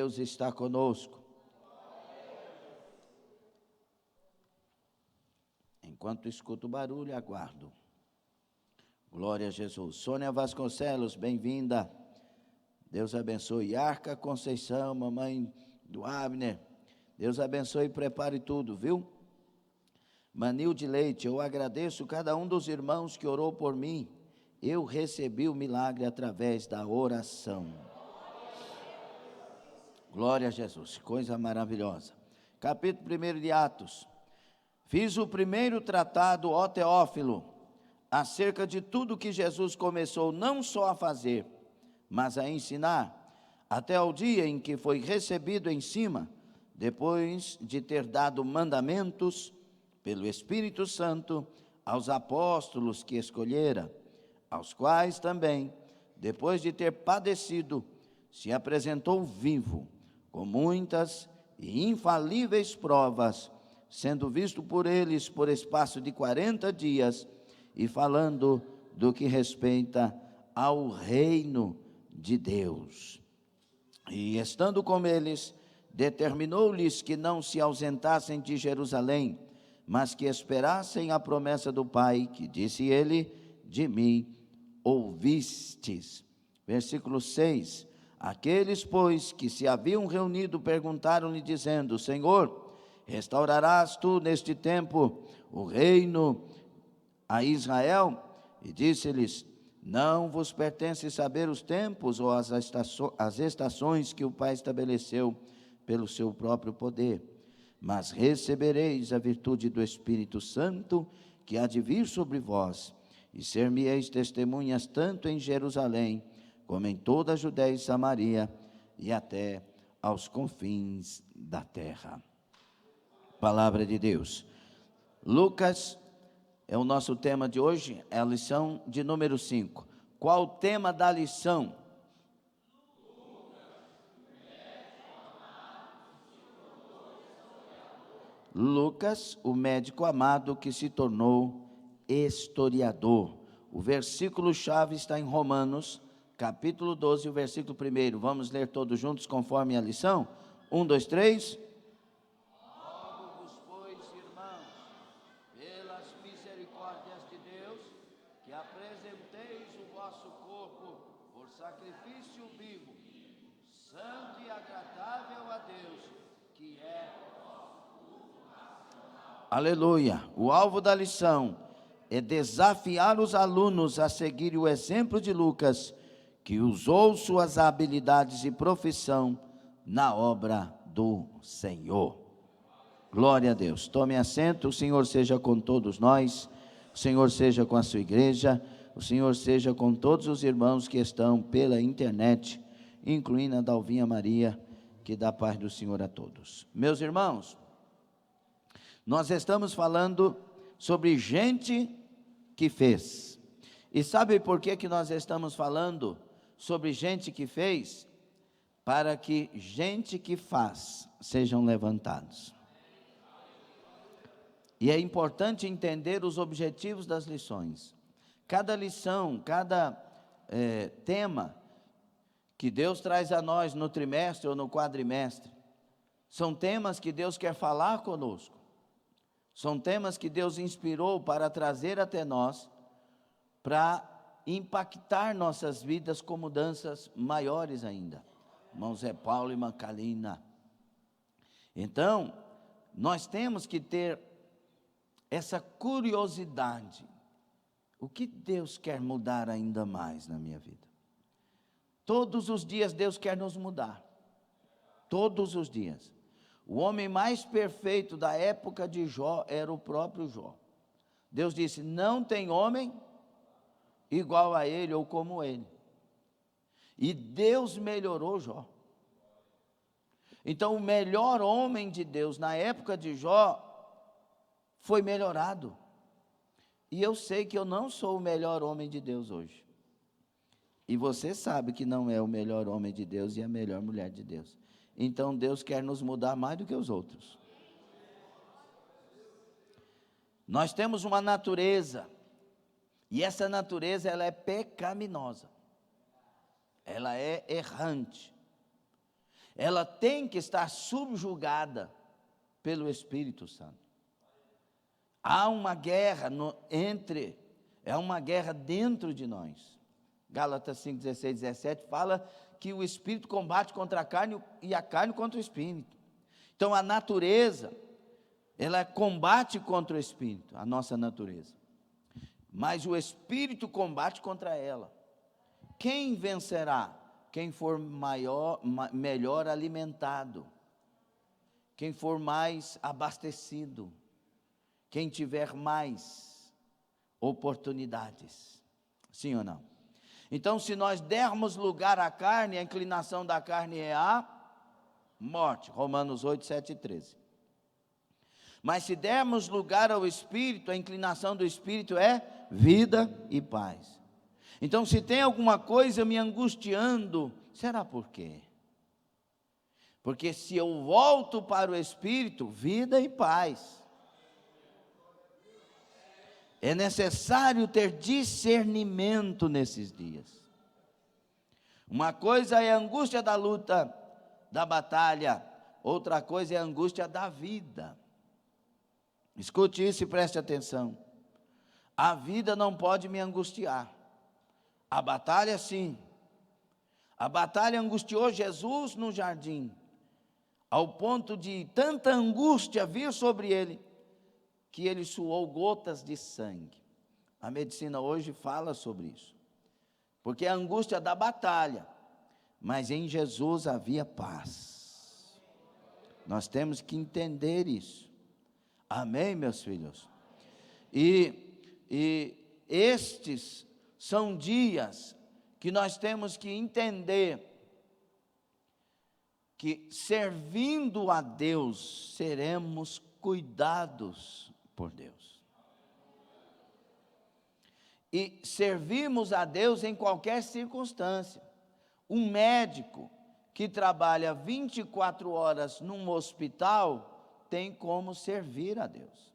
Deus está conosco. Enquanto escuto o barulho, aguardo. Glória a Jesus. Sônia Vasconcelos, bem-vinda. Deus abençoe. Arca Conceição, mamãe do Abner. Deus abençoe e prepare tudo, viu? Manilde Leite, eu agradeço cada um dos irmãos que orou por mim. Eu recebi o milagre através da oração. Glória a Jesus, coisa maravilhosa. Capítulo 1 de Atos. Fiz o primeiro tratado, ó Teófilo, acerca de tudo que Jesus começou não só a fazer, mas a ensinar, até o dia em que foi recebido em cima, depois de ter dado mandamentos pelo Espírito Santo aos apóstolos que escolhera, aos quais também, depois de ter padecido, se apresentou vivo, com muitas e infalíveis provas, sendo visto por eles por espaço de 40 dias, e falando do que respeita ao reino de Deus. E estando com eles, determinou-lhes que não se ausentassem de Jerusalém, mas que esperassem a promessa do Pai, que disse ele, de mim ouvistes. Versículo 6, aqueles, pois, que se haviam reunido, perguntaram-lhe, dizendo, Senhor, restaurarás tu neste tempo o reino a Israel? E disse-lhes, não vos pertence saber os tempos ou as estações que o Pai estabeleceu pelo seu próprio poder, mas recebereis a virtude do Espírito Santo, que há de vir sobre vós, e ser-me-eis testemunhas tanto em Jerusalém, como em toda a Judéia e Samaria, e até aos confins da terra. Palavra de Deus. Lucas é o nosso tema de hoje, é a lição de número 5. Qual o tema da lição? Lucas, o médico amado que se tornou historiador. O versículo-chave está em Romanos, capítulo 12, o versículo 1. Vamos ler todos juntos conforme a lição? 1, 2, 3. Rogo-vos, pois, irmãos, pelas misericórdias de Deus, que apresenteis o vosso corpo por sacrifício vivo, santo e agradável a Deus, que é... Aleluia. O alvo da lição é desafiar os alunos a seguir o exemplo de Lucas, que usou suas habilidades e profissão na obra do Senhor. Glória a Deus. Tome assento, o Senhor seja com todos nós, o Senhor seja com a sua igreja, o Senhor seja com todos os irmãos que estão pela internet, incluindo a Dalvinha Maria, que dá paz do Senhor a todos. Meus irmãos, nós estamos falando sobre gente que fez. E sabe por que nós estamos falando sobre gente que fez? Para que gente que faz sejam levantados. E é importante entender os objetivos das lições. Cada lição, cada tema que Deus traz a nós no trimestre ou no quadrimestre, são temas que Deus quer falar conosco. São temas que Deus inspirou para trazer até nós, para impactar nossas vidas com mudanças maiores ainda. Irmão Zé Paulo e Macalina. Então, nós temos que ter essa curiosidade. O que Deus quer mudar ainda mais na minha vida? Todos os dias Deus quer nos mudar. Todos os dias. O homem mais perfeito da época de Jó era o próprio Jó. Deus disse, não tem homem igual a ele ou como ele. E Deus melhorou Jó. Então o melhor homem de Deus na época de Jó foi melhorado. E eu sei que eu não sou o melhor homem de Deus hoje. E você sabe que não é o melhor homem de Deus e a melhor mulher de Deus. Então Deus quer nos mudar mais do que os outros. Nós temos uma natureza, e essa natureza ela é pecaminosa, ela é errante, ela tem que estar subjugada pelo Espírito Santo. Há uma guerra é uma guerra dentro de nós. Gálatas 5, 16, 17 fala que o Espírito combate contra a carne e a carne contra o Espírito. Então a natureza, ela combate contra o Espírito, a nossa natureza. Mas o Espírito combate contra ela. Quem vencerá? Quem for melhor alimentado, quem for mais abastecido, quem tiver mais oportunidades. Sim ou não? Então, se nós dermos lugar à carne, a inclinação da carne é a morte. Romanos 8, 7 e 13. Mas se dermos lugar ao Espírito, a inclinação do Espírito é vida e paz. Então, se tem alguma coisa me angustiando, será por quê? Porque se eu volto para o Espírito, vida e paz. É necessário ter discernimento nesses dias. Uma coisa é a angústia da luta, da batalha, outra coisa é a angústia da vida. Escute isso e preste atenção. A vida não pode me angustiar. A batalha sim. A batalha angustiou Jesus no jardim, ao ponto de tanta angústia vir sobre ele, que ele suou gotas de sangue. A medicina hoje fala sobre isso. Porque é a angústia da batalha, mas em Jesus havia paz. Nós temos que entender isso. Amém, meus filhos? E estes são dias que nós temos que entender que servindo a Deus, seremos cuidados por Deus. E servimos a Deus em qualquer circunstância. Um médico que trabalha 24 horas num hospital tem como servir a Deus.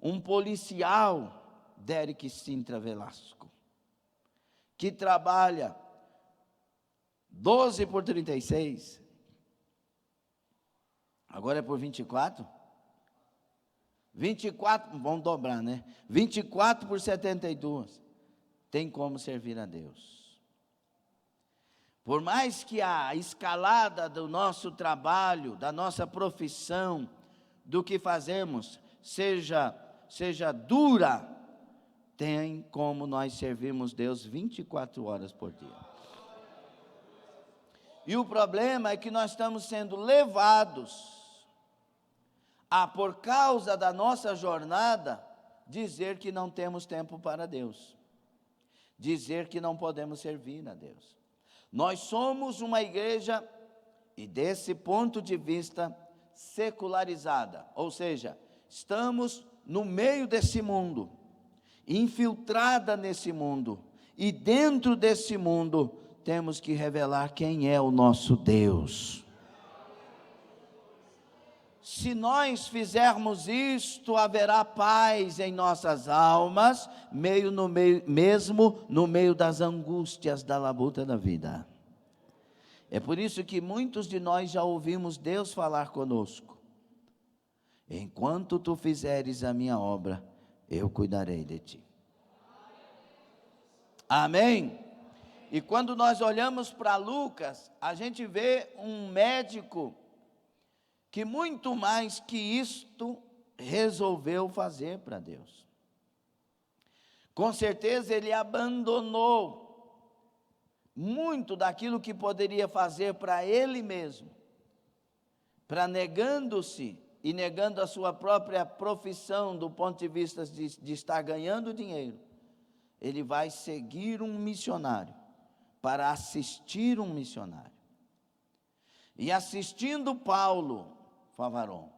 Um policial, Derek Sintra Velasco, que trabalha 12 por 36, agora é por 24? 24, vamos dobrar, né? 24 por 72, tem como servir a Deus. Por mais que a escalada do nosso trabalho, da nossa profissão, do que fazemos, seja dura, tem como nós servirmos Deus 24 horas por dia. E o problema é que nós estamos sendo levados a, por causa da nossa jornada, dizer que não temos tempo para Deus, dizer que não podemos servir a Deus. Nós somos uma igreja, e desse ponto de vista, secularizada, ou seja, estamos no meio desse mundo, infiltrada nesse mundo, e dentro desse mundo, temos que revelar quem é o nosso Deus. Se nós fizermos isto, haverá paz em nossas almas, mesmo no meio das angústias da labuta da vida. É por isso que muitos de nós já ouvimos Deus falar conosco. Enquanto tu fizeres a minha obra, eu cuidarei de ti. Amém? E quando nós olhamos para Lucas, a gente vê um médico que muito mais que isto resolveu fazer para Deus. Com certeza ele abandonou muito daquilo que poderia fazer para ele mesmo, para negando-se e negando a sua própria profissão do ponto de vista de estar ganhando dinheiro, ele vai seguir um missionário, para assistir um missionário. E assistindo Paulo Favaron,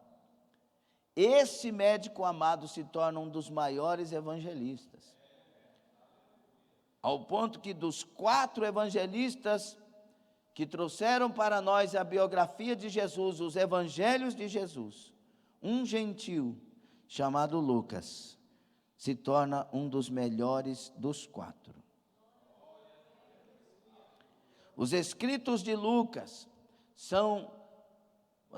esse médico amado se torna um dos maiores evangelistas, ao ponto que dos 4 evangelistas que trouxeram para nós a biografia de Jesus, os evangelhos de Jesus, um gentil chamado Lucas se torna um dos melhores dos 4. Os escritos de Lucas são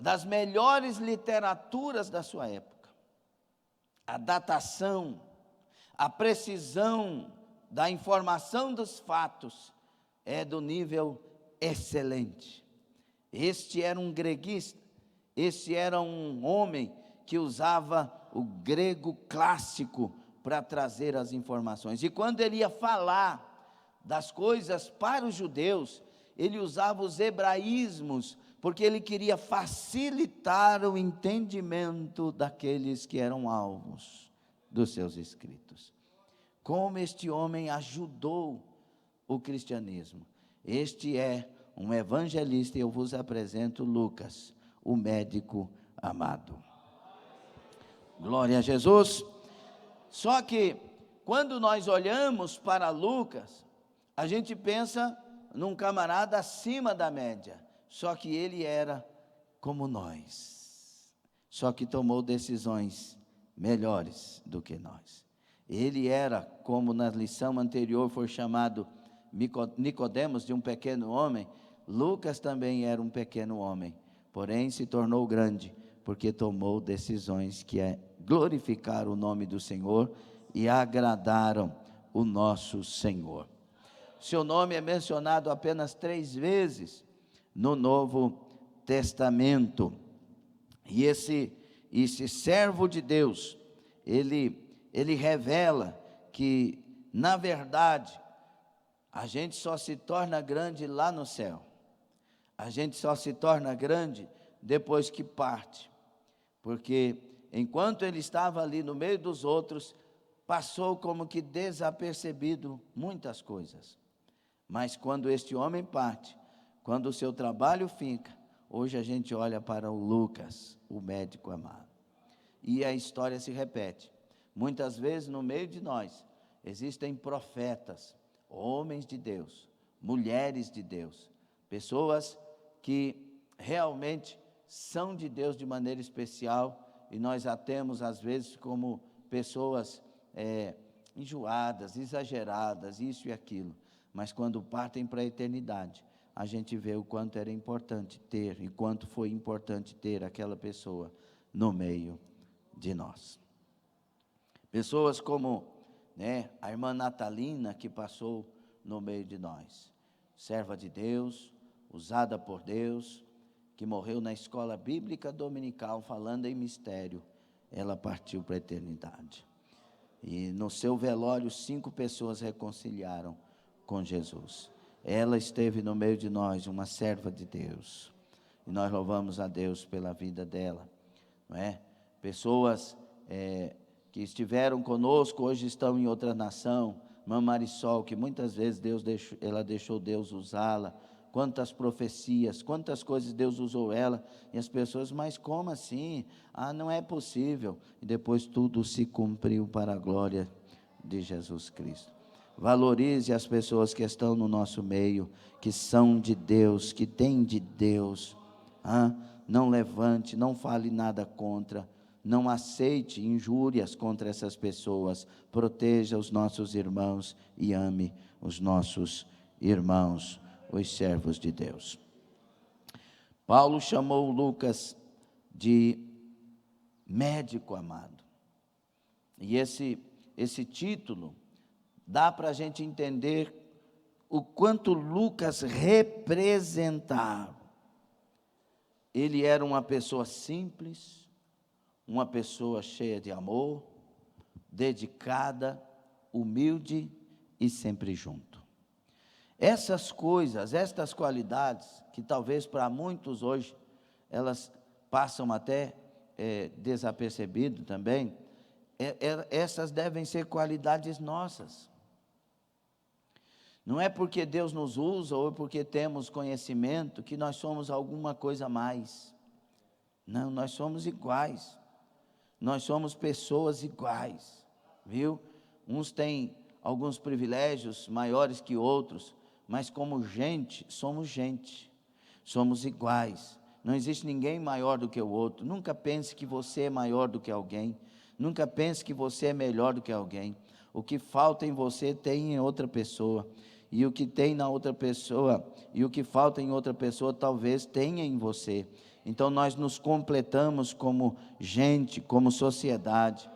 das melhores literaturas da sua época. A datação, a precisão da informação dos fatos é do nível excelente. Este era um greguista, este era um homem que usava o grego clássico para trazer as informações. E quando ele ia falar das coisas para os judeus, ele usava os hebraísmos, porque ele queria facilitar o entendimento daqueles que eram alvos dos seus escritos. Como este homem ajudou o cristianismo. Este é um evangelista, e eu vos apresento Lucas, o médico amado. Glória a Jesus. Só que, quando nós olhamos para Lucas, a gente pensa num camarada acima da média, só que ele era como nós, só que tomou decisões melhores do que nós. Ele era, como na lição anterior foi chamado Nicodemos, de um pequeno homem. Lucas também era um pequeno homem, porém se tornou grande, porque tomou decisões que glorificaram o nome do Senhor e agradaram o nosso Senhor. Seu nome é mencionado apenas 3 vezes no Novo Testamento. E esse servo de Deus, ele revela que, na verdade, a gente só se torna grande lá no céu. A gente só se torna grande depois que parte. Porque enquanto ele estava ali no meio dos outros, passou como que desapercebido muitas coisas. Mas quando este homem parte, quando o seu trabalho fica, hoje a gente olha para o Lucas, o médico amado. E a história se repete. Muitas vezes no meio de nós existem profetas, homens de Deus, mulheres de Deus, pessoas que realmente são de Deus de maneira especial, e nós a temos às vezes como pessoas enjoadas, exageradas, isso e aquilo, mas quando partem para a eternidade, a gente vê o quanto era importante ter, e quanto foi importante ter aquela pessoa no meio de nós. Pessoas como a irmã Natalina, que passou no meio de nós, serva de Deus, usada por Deus, que morreu na escola bíblica dominical, falando em mistério. Ela partiu para a eternidade, e no seu velório 5 pessoas reconciliaram com Jesus. Ela esteve no meio de nós, uma serva de Deus, e nós louvamos a Deus pela vida dela, não é? Pessoas que estiveram conosco, hoje estão em outra nação. Irmã Marisol, que muitas vezes ela deixou Deus usá-la. Quantas profecias, quantas coisas Deus usou ela, e as pessoas, mas como assim? Não é possível. E depois tudo se cumpriu para a glória de Jesus Cristo. Valorize as pessoas que estão no nosso meio, que são de Deus, que têm de Deus. Não levante, não fale nada contra, não aceite injúrias contra essas pessoas. Proteja os nossos irmãos e ame os nossos irmãos, os servos de Deus. Paulo chamou Lucas de médico amado. E esse título dá para a gente entender o quanto Lucas representava. Ele era uma pessoa simples, uma pessoa cheia de amor, dedicada, humilde e sempre junto. Essas coisas, estas qualidades, que talvez para muitos hoje, elas passam até desapercebido também, essas devem ser qualidades nossas. Não é porque Deus nos usa ou porque temos conhecimento que nós somos alguma coisa a mais. Não, nós somos iguais. Nós somos pessoas iguais, viu? Uns têm alguns privilégios maiores que outros, mas como gente, somos iguais. Não existe ninguém maior do que o outro. Nunca pense que você é maior do que alguém, nunca pense que você é melhor do que alguém. O que falta em você tem em outra pessoa, E o que tem na outra pessoa, e o que falta em outra pessoa, talvez tenha em você. Então nós nos completamos como gente, como sociedade.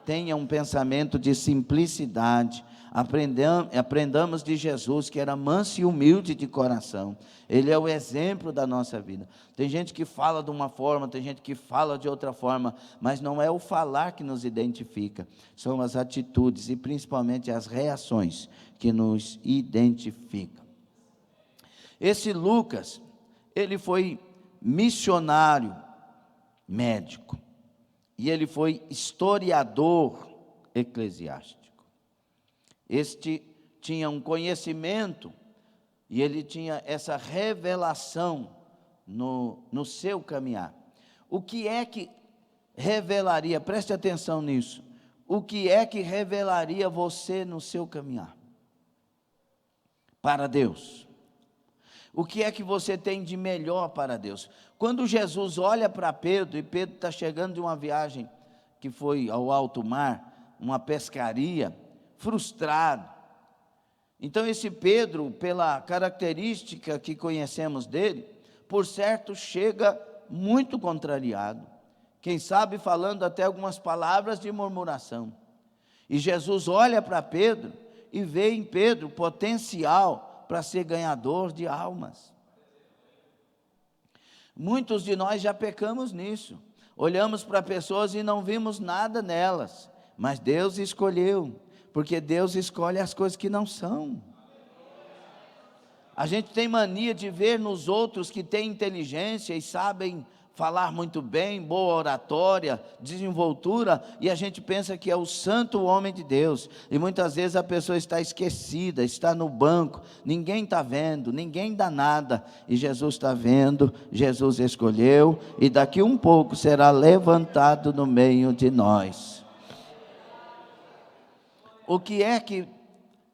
Tenha um pensamento de simplicidade. Aprendamos de Jesus, que era manso e humilde de coração. Ele é o exemplo da nossa vida. Tem gente que fala de uma forma, tem gente que fala de outra forma, mas não é o falar que nos identifica, são as atitudes e principalmente as reações que nos identificam. Esse Lucas, ele foi missionário, médico, e ele foi historiador eclesiástico. Este tinha um conhecimento e ele tinha essa revelação no seu caminhar. O que é que revelaria, preste atenção nisso, o que é que revelaria você no seu caminhar? Para Deus. O que é que você tem de melhor para Deus? Quando Jesus olha para Pedro, e Pedro está chegando de uma viagem que foi ao alto mar, uma pescaria, frustrado. Então esse Pedro, pela característica que conhecemos dele, por certo chega muito contrariado, quem sabe falando até algumas palavras de murmuração. E Jesus olha para Pedro e vê em Pedro potencial para ser ganhador de almas. Muitos de nós já pecamos nisso, olhamos para pessoas e não vimos nada nelas, mas Deus escolheu, porque Deus escolhe as coisas que não são. A gente tem mania de ver nos outros que têm inteligência e sabem falar muito bem, boa oratória, desenvoltura, e a gente pensa que é o santo homem de Deus, e muitas vezes a pessoa está esquecida, está no banco, ninguém está vendo, ninguém dá nada, e Jesus está vendo, Jesus escolheu, e daqui um pouco será levantado no meio de nós. O que é que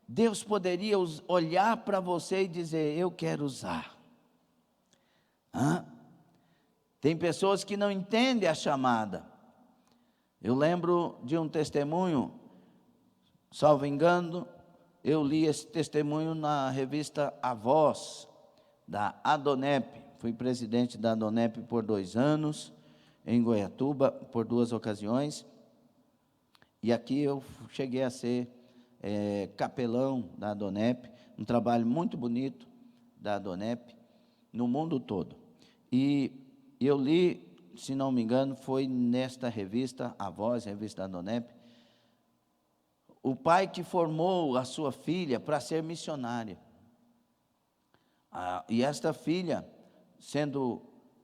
Deus poderia olhar para você e dizer, eu quero usar? Tem pessoas que não entendem a chamada. Eu lembro de um testemunho, salvo engano, eu li esse testemunho na revista A Voz, da Adonep. Fui presidente da Adonep por 2 anos, em Goiatuba, por 2 ocasiões. E aqui eu cheguei a ser capelão da Adonep, um trabalho muito bonito da Adonep, no mundo todo. E eu li, se não me engano, foi nesta revista, A Voz, revista da Adonep, o pai que formou a sua filha para ser missionária. E esta filha,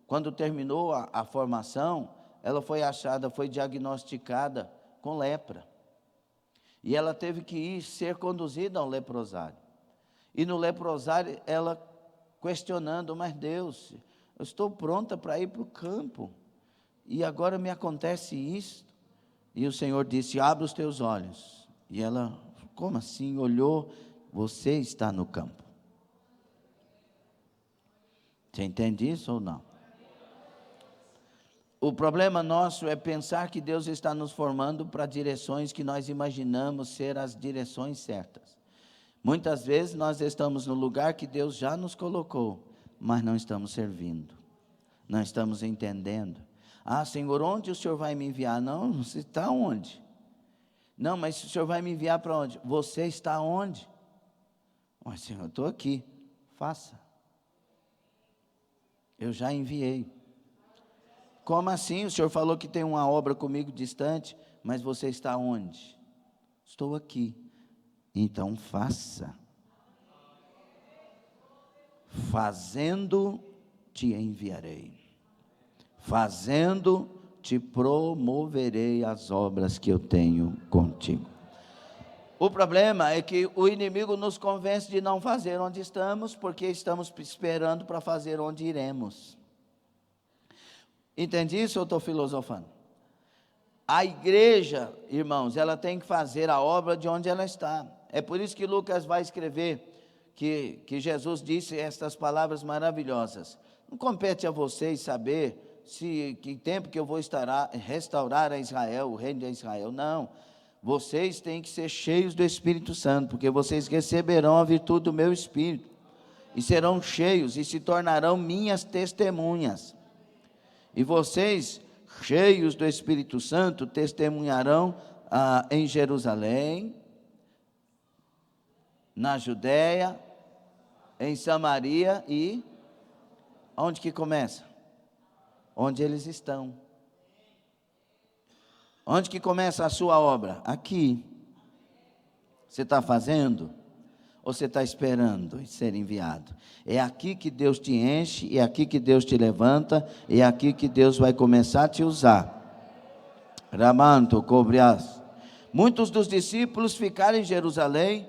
quando terminou a formação, ela foi achada, foi diagnosticada com lepra. E ela teve que ser conduzida ao leprosário. E no leprosário, ela questionando, mas Deus, eu estou pronta para ir para o campo, e agora me acontece isso. E o Senhor disse, abre os teus olhos. E ela, como assim? Olhou, você está no campo. Você entende isso ou não? O problema nosso é pensar que Deus está nos formando para direções que nós imaginamos ser as direções certas. Muitas vezes nós estamos no lugar que Deus já nos colocou, mas não estamos servindo, não estamos entendendo. Senhor, onde o Senhor vai me enviar? Não, você está onde? Não, mas o Senhor vai me enviar para onde? Você está onde? Mas Senhor, eu estou aqui, faça. Eu já enviei. Como assim? O Senhor falou que tem uma obra comigo distante, mas você está onde? Estou aqui. Então faça. Fazendo, te enviarei. Fazendo, te promoverei as obras que eu tenho contigo. O problema é que o inimigo nos convence de não fazer onde estamos, porque estamos esperando para fazer onde iremos. Entende isso ou estou filosofando? A igreja, irmãos, ela tem que fazer a obra de onde ela está. É por isso que Lucas vai escrever que Jesus disse estas palavras maravilhosas. Não compete a vocês saber que tempo que eu vou restaurar a Israel, o reino de Israel. Não. vocês têm que ser cheios do Espírito Santo, porque vocês receberão a virtude do meu Espírito, e serão cheios, e se tornarão minhas testemunhas. E vocês, cheios do Espírito Santo, testemunharão em Jerusalém, na Judéia, em Samaria e... onde que começa? Onde eles estão. Onde que começa a sua obra? Aqui. Você está fazendo? Ou você está esperando ser enviado? É aqui que Deus te enche, é aqui que Deus te levanta, é aqui que Deus vai começar a te usar. Ramanto, cobrias. Muitos dos discípulos ficaram em Jerusalém,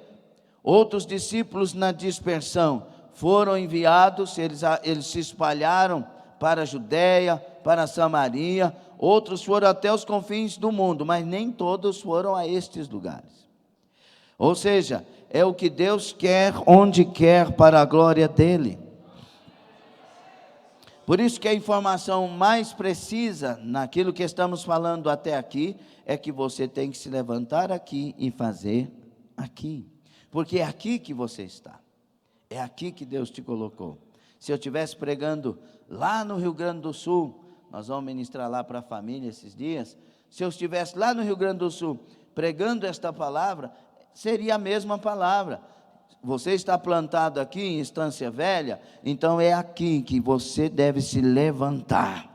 outros discípulos na dispersão foram enviados, eles se espalharam para a Judéia, para a Samaria, outros foram até os confins do mundo, mas nem todos foram a estes lugares. Ou seja, é o que Deus quer, onde quer, para a glória dEle. Por isso que a informação mais precisa, naquilo que estamos falando até aqui, é que você tem que se levantar aqui e fazer aqui. Porque é aqui que você está. É aqui que Deus te colocou. Se eu estivesse pregando lá no Rio Grande do Sul, nós vamos ministrar lá para a família esses dias, se eu estivesse lá no Rio Grande do Sul, pregando esta palavra, seria a mesma palavra. Você está plantado aqui em Estância Velha, então é aqui que você deve se levantar.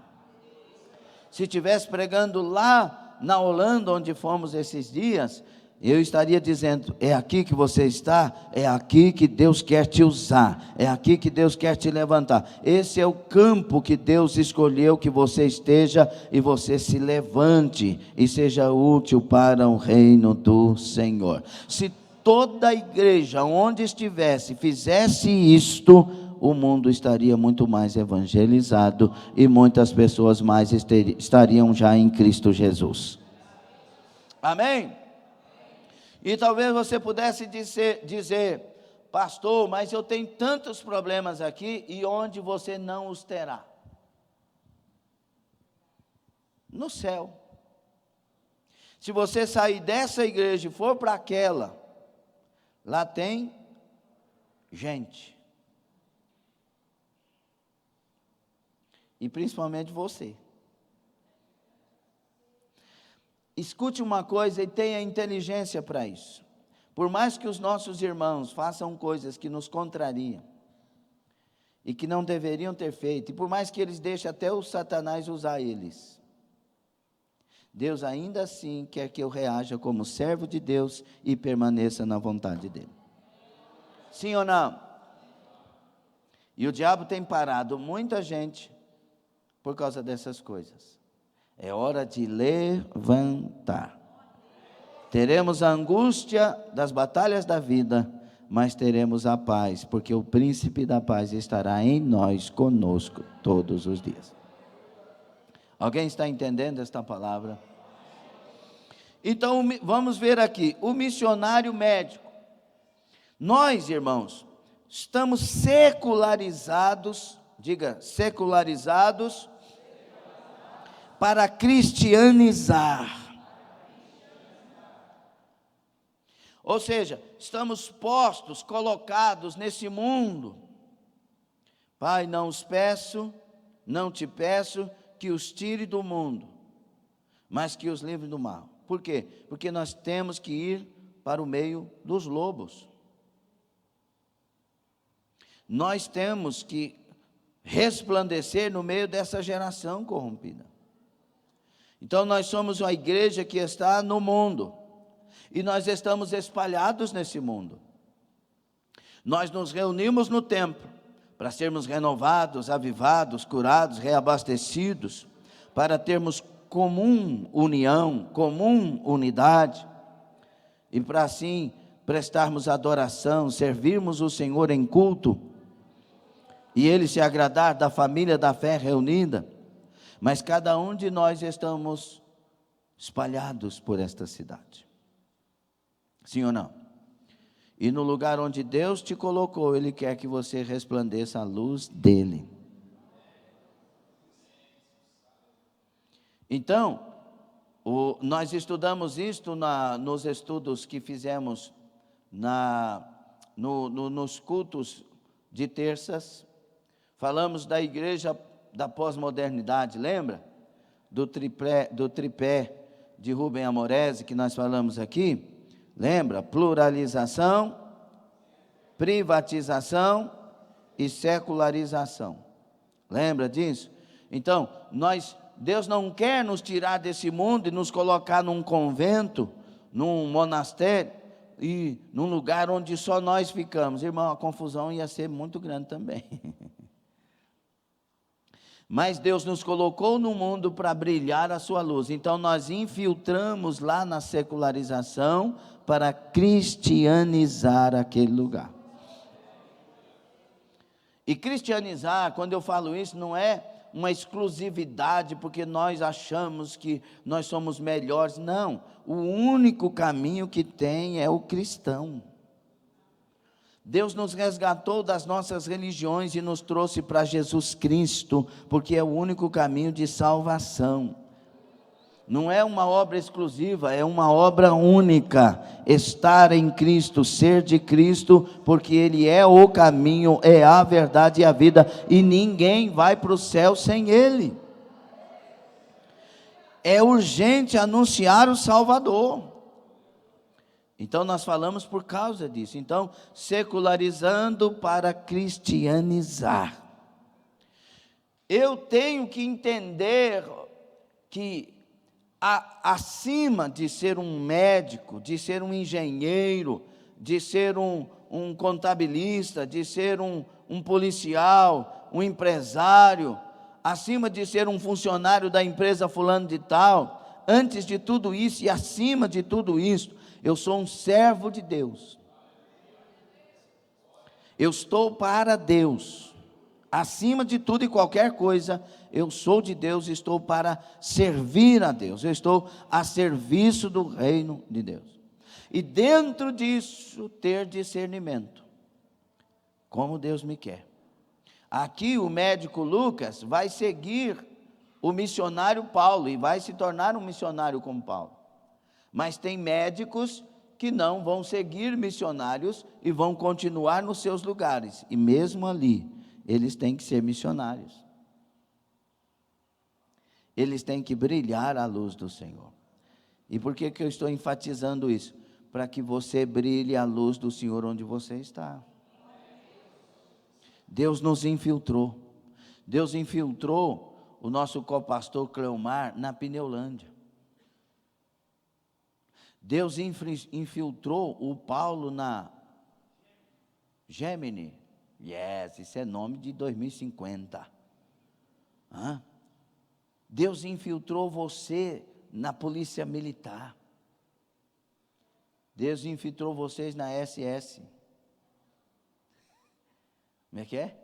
Se estivesse pregando lá na Holanda, onde fomos esses dias, eu estaria dizendo, é aqui que você está, é aqui que Deus quer te usar, é aqui que Deus quer te levantar. Esse é o campo que Deus escolheu que você esteja, e você se levante e seja útil para o reino do Senhor. Se toda a igreja, onde estivesse, fizesse isto, o mundo estaria muito mais evangelizado, e muitas pessoas mais estariam já em Cristo Jesus. Amém? E talvez você pudesse dizer, pastor, mas eu tenho tantos problemas aqui, e onde você não os terá? No céu. Se você sair dessa igreja e for para aquela, lá tem gente. E principalmente você. Escute uma coisa e tenha inteligência para isso. Por mais que os nossos irmãos façam coisas que nos contrariam, e que não deveriam ter feito, e por mais que eles deixem até o Satanás usar eles, Deus ainda assim quer que eu reaja como servo de Deus e permaneça na vontade dEle. Sim ou não? E o diabo tem parado muita gente por causa dessas coisas. É hora de levantar. Teremos a angústia das batalhas da vida, mas teremos a paz, porque o príncipe da paz estará em nós, conosco, todos os dias. Alguém está entendendo esta palavra? Então, vamos ver aqui, o missionário médico. Nós, irmãos, estamos secularizados, diga, secularizados, para cristianizar. Ou seja, estamos postos, colocados nesse mundo. Pai, não te peço que os tire do mundo, mas que os livre do mal. Por quê? Porque nós temos que ir para o meio dos lobos. Nós temos que resplandecer no meio dessa geração corrompida. Então nós somos uma igreja que está no mundo, e nós estamos espalhados nesse mundo. Nós nos reunimos no templo, para sermos renovados, avivados, curados, reabastecidos, para termos comum união, comum unidade, e para assim prestarmos adoração, servirmos o Senhor em culto, e Ele se agradar da família da fé reunida. Mas cada um de nós estamos espalhados por esta cidade. Sim ou não? E no lugar onde Deus te colocou, Ele quer que você resplandeça a luz dEle. Então, Nós estudamos isto nos estudos que fizemos nos cultos de terças. Falamos da igreja da pós-modernidade, lembra? Do tripé de Rubem Amorese, que nós falamos aqui. Lembra? Pluralização, privatização e secularização. Lembra disso? Então, Deus não quer nos tirar desse mundo e nos colocar num convento, num monastério e num lugar onde só nós ficamos. Irmão, a confusão ia ser muito grande também. Mas Deus nos colocou no mundo para brilhar a sua luz. Então nós infiltramos lá na secularização para cristianizar aquele lugar. E cristianizar, quando eu falo isso, não é uma exclusividade porque nós achamos que nós somos melhores. Não, o único caminho que tem é o cristão. Deus nos resgatou das nossas religiões e nos trouxe para Jesus Cristo, porque é o único caminho de salvação. Não é uma obra exclusiva, é uma obra única. Estar em Cristo, ser de Cristo, porque Ele é o caminho, é a verdade e a vida, e ninguém vai para o céu sem Ele. É urgente anunciar o Salvador. Então nós falamos por causa disso. Então, secularizando para cristianizar. Eu tenho que entender que acima de ser um médico, de ser um engenheiro, de ser um contabilista, de ser um policial, um empresário, acima de ser um funcionário da empresa fulano de tal, antes de tudo isso e acima de tudo isso, eu sou um servo de Deus. Eu estou para Deus. Acima de tudo e qualquer coisa, eu sou de Deus e estou para servir a Deus. Eu estou a serviço do reino de Deus. E dentro disso, ter discernimento. Como Deus me quer. Aqui o médico Lucas vai seguir o missionário Paulo e vai se tornar um missionário como Paulo. Mas tem médicos que não vão seguir missionários e vão continuar nos seus lugares. E mesmo ali, eles têm que ser missionários. Eles têm que brilhar a luz do Senhor. E por que eu estou enfatizando isso? Para que você brilhe a luz do Senhor onde você está. Deus nos infiltrou. Deus infiltrou o nosso copastor Cleomar na Pneulândia. Deus infiltrou o Paulo na Gemini. Yes, isso é nome de 2050. Deus infiltrou você na polícia militar. Deus infiltrou vocês na SS. Como é que é?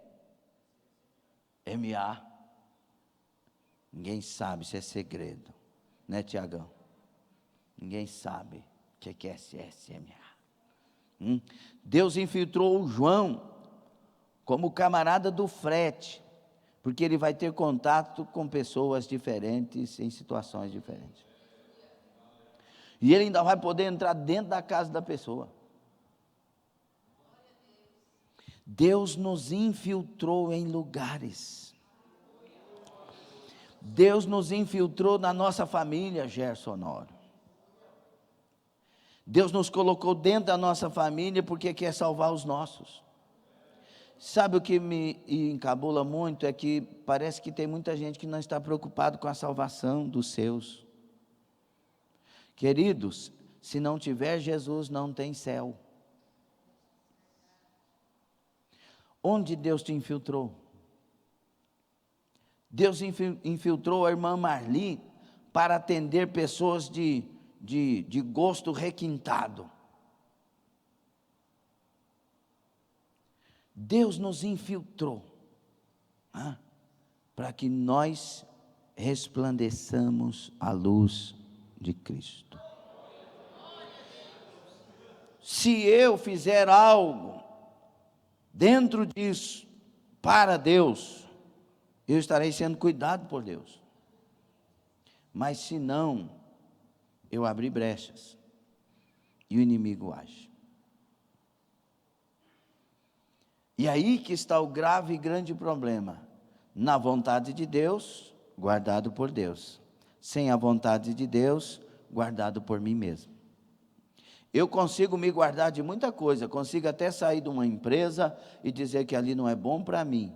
MA. Ninguém sabe, isso é segredo. Né, Tiagão? Ninguém sabe o que é SSMA. Deus infiltrou o João como camarada do frete, porque ele vai ter contato com pessoas diferentes, em situações diferentes. E ele ainda vai poder entrar dentro da casa da pessoa. Deus nos infiltrou em lugares. Deus nos infiltrou na nossa família, Gerson Honório. Deus nos colocou dentro da nossa família porque quer salvar os nossos. Sabe o que me encabula muito? É que parece que tem muita gente que não está preocupado com a salvação dos seus. Queridos, se não tiver Jesus, não tem céu. Onde Deus te infiltrou? Deus infiltrou a irmã Marli para atender pessoas de gosto requintado. Deus nos infiltrou para que nós resplandeçamos a luz de Cristo. Se eu fizer algo dentro disso para Deus, eu estarei sendo cuidado por Deus. Mas se não, eu abri brechas e o inimigo age. E aí que está o grave e grande problema. Na vontade de Deus, guardado por Deus. Sem a vontade de Deus, guardado por mim mesmo. Eu consigo me guardar de muita coisa, consigo até sair de uma empresa e dizer que ali não é bom para mim.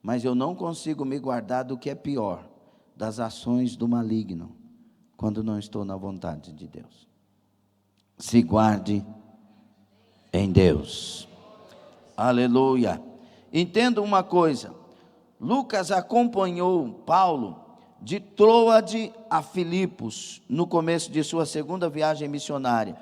Mas eu não consigo me guardar do que é pior, das ações do maligno, quando não estou na vontade de Deus. Se guarde em Deus. Aleluia. Entenda uma coisa, Lucas acompanhou Paulo de Troade a Filipos, no começo de sua segunda viagem missionária,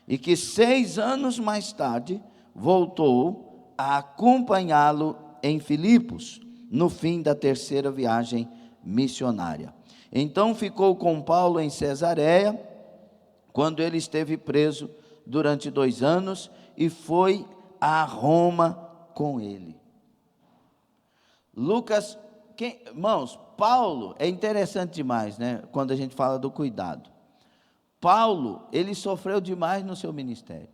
e que 6 anos mais tarde, voltou a acompanhá-lo em Filipos, no fim da terceira viagem missionária. Então ficou com Paulo em Cesareia, quando ele esteve preso durante 2 anos, e foi a Roma com ele. Lucas, irmãos, Paulo, é interessante demais, né? Quando a gente fala do cuidado. Paulo, ele sofreu demais no seu ministério.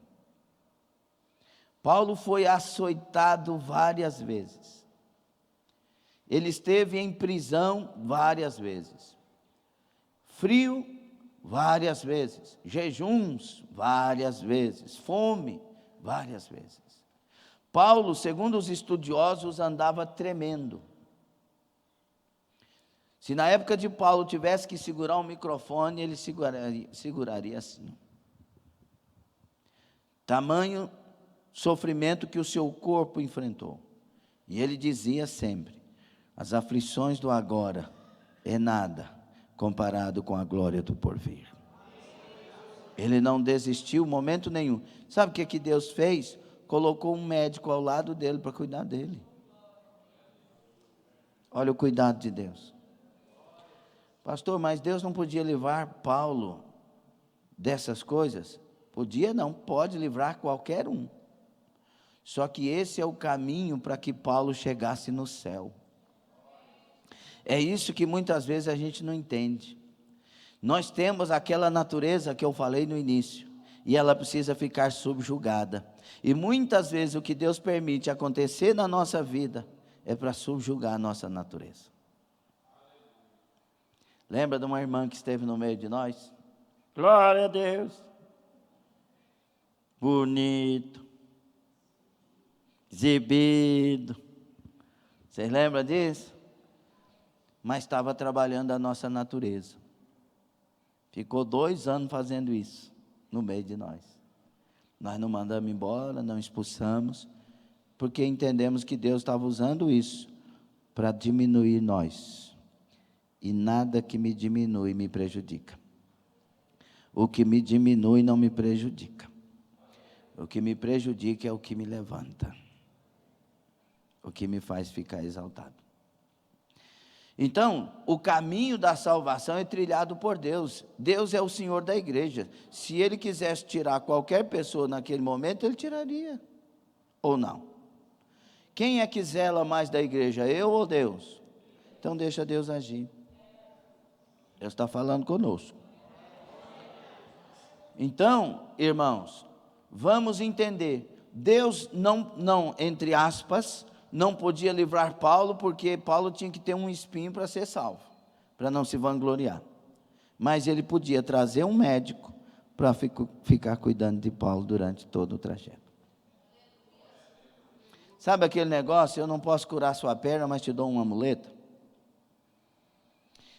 Paulo foi açoitado várias vezes. Ele esteve em prisão várias vezes. Frio, várias vezes. Jejuns, várias vezes. Fome, várias vezes. Paulo, segundo os estudiosos, andava tremendo. Se na época de Paulo tivesse que segurar um microfone, ele seguraria assim. Tamanho sofrimento que o seu corpo enfrentou. E ele dizia sempre: as aflições do agora é nada comparado com a glória do porvir. Ele não desistiu em momento nenhum. Sabe o que Deus fez? Colocou um médico ao lado dele para cuidar dele. Olha o cuidado de Deus. Pastor, mas Deus não podia livrar Paulo dessas coisas? Podia não, pode livrar qualquer um. Só que esse é o caminho para que Paulo chegasse no céu. É isso que muitas vezes a gente não entende. Nós temos aquela natureza que eu falei no início, e ela precisa ficar subjugada. E muitas vezes o que Deus permite acontecer na nossa vida é para subjugar a nossa natureza. Lembra de uma irmã que esteve no meio de nós? Glória a Deus. Bonito. Exibido. Vocês lembram disso? Mas estava trabalhando a nossa natureza. Ficou 2 anos fazendo isso no meio de nós. Nós não mandamos embora, não expulsamos, porque entendemos que Deus estava usando isso para diminuir nós. E nada que me diminui me prejudica. O que me diminui não me prejudica. O que me prejudica é o que me levanta. O que me faz ficar exaltado. Então, o caminho da salvação é trilhado por Deus. Deus é o Senhor da igreja. Se Ele quisesse tirar qualquer pessoa naquele momento, Ele tiraria. Ou não? Quem é que zela mais da igreja, eu ou Deus? Então deixa Deus agir. Deus está falando conosco. Então, irmãos, vamos entender. Deus não, entre aspas, não podia livrar Paulo, porque Paulo tinha que ter um espinho para ser salvo, para não se vangloriar. Mas ele podia trazer um médico para ficar cuidando de Paulo durante todo o trajeto. Sabe aquele negócio, eu não posso curar sua perna, mas te dou uma muleta?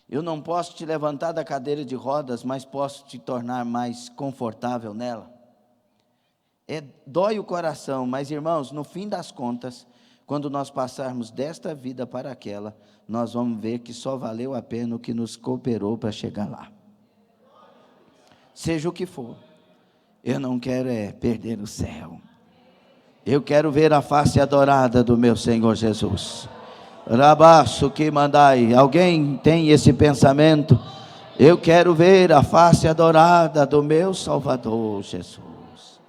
Eu não posso te levantar da cadeira de rodas, mas posso te tornar mais confortável nela. Dói o coração, mas irmãos, no fim das contas, quando nós passarmos desta vida para aquela, nós vamos ver que só valeu a pena o que nos cooperou para chegar lá. Seja o que for, eu não quero perder o céu. Eu quero ver a face adorada do meu Senhor Jesus. Rabaço que mandai. Alguém tem esse pensamento? Eu quero ver a face adorada do meu Salvador Jesus.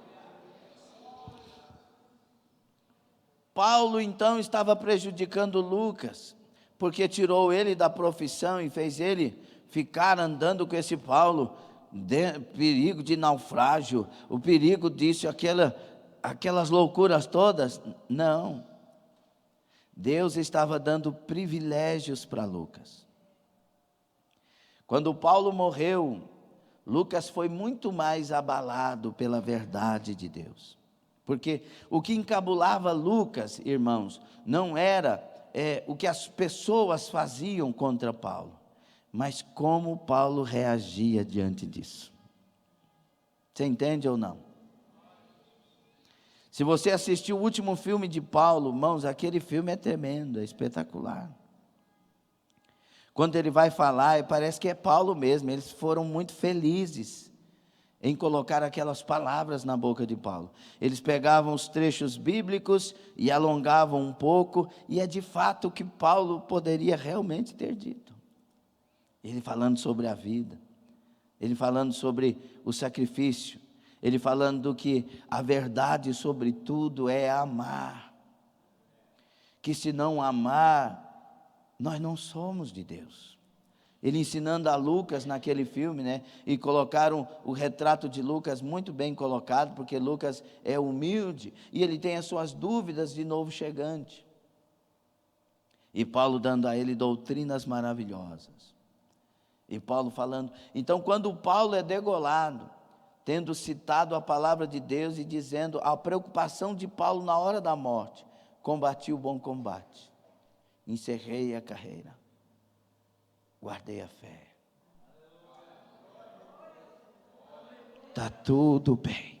Paulo então estava prejudicando Lucas, porque tirou ele da profissão e fez ele ficar andando com esse Paulo, perigo de naufrágio, o perigo disso, aquelas loucuras todas. Não. Deus estava dando privilégios para Lucas. Quando Paulo morreu, Lucas foi muito mais abalado pela verdade de Deus. Porque o que encabulava Lucas, irmãos, não era o que as pessoas faziam contra Paulo, mas como Paulo reagia diante disso. Você entende ou não? Se você assistiu o último filme de Paulo, irmãos, aquele filme é tremendo, é espetacular. Quando ele vai falar, parece que é Paulo mesmo, eles foram muito felizes em colocar aquelas palavras na boca de Paulo. Eles pegavam os trechos bíblicos e alongavam um pouco, e é de fato o que Paulo poderia realmente ter dito. Ele falando sobre a vida, ele falando sobre o sacrifício, ele falando que a verdade sobre tudo é amar, que se não amar, nós não somos de Deus. Ele ensinando a Lucas naquele filme, né? E colocaram o retrato de Lucas muito bem colocado, porque Lucas é humilde, e ele tem as suas dúvidas de novo chegante. E Paulo dando a ele doutrinas maravilhosas. E Paulo falando, então quando Paulo é degolado, tendo citado a palavra de Deus e dizendo a preocupação de Paulo na hora da morte: combati o bom combate, encerrei a carreira, guardei a fé. Está tudo bem.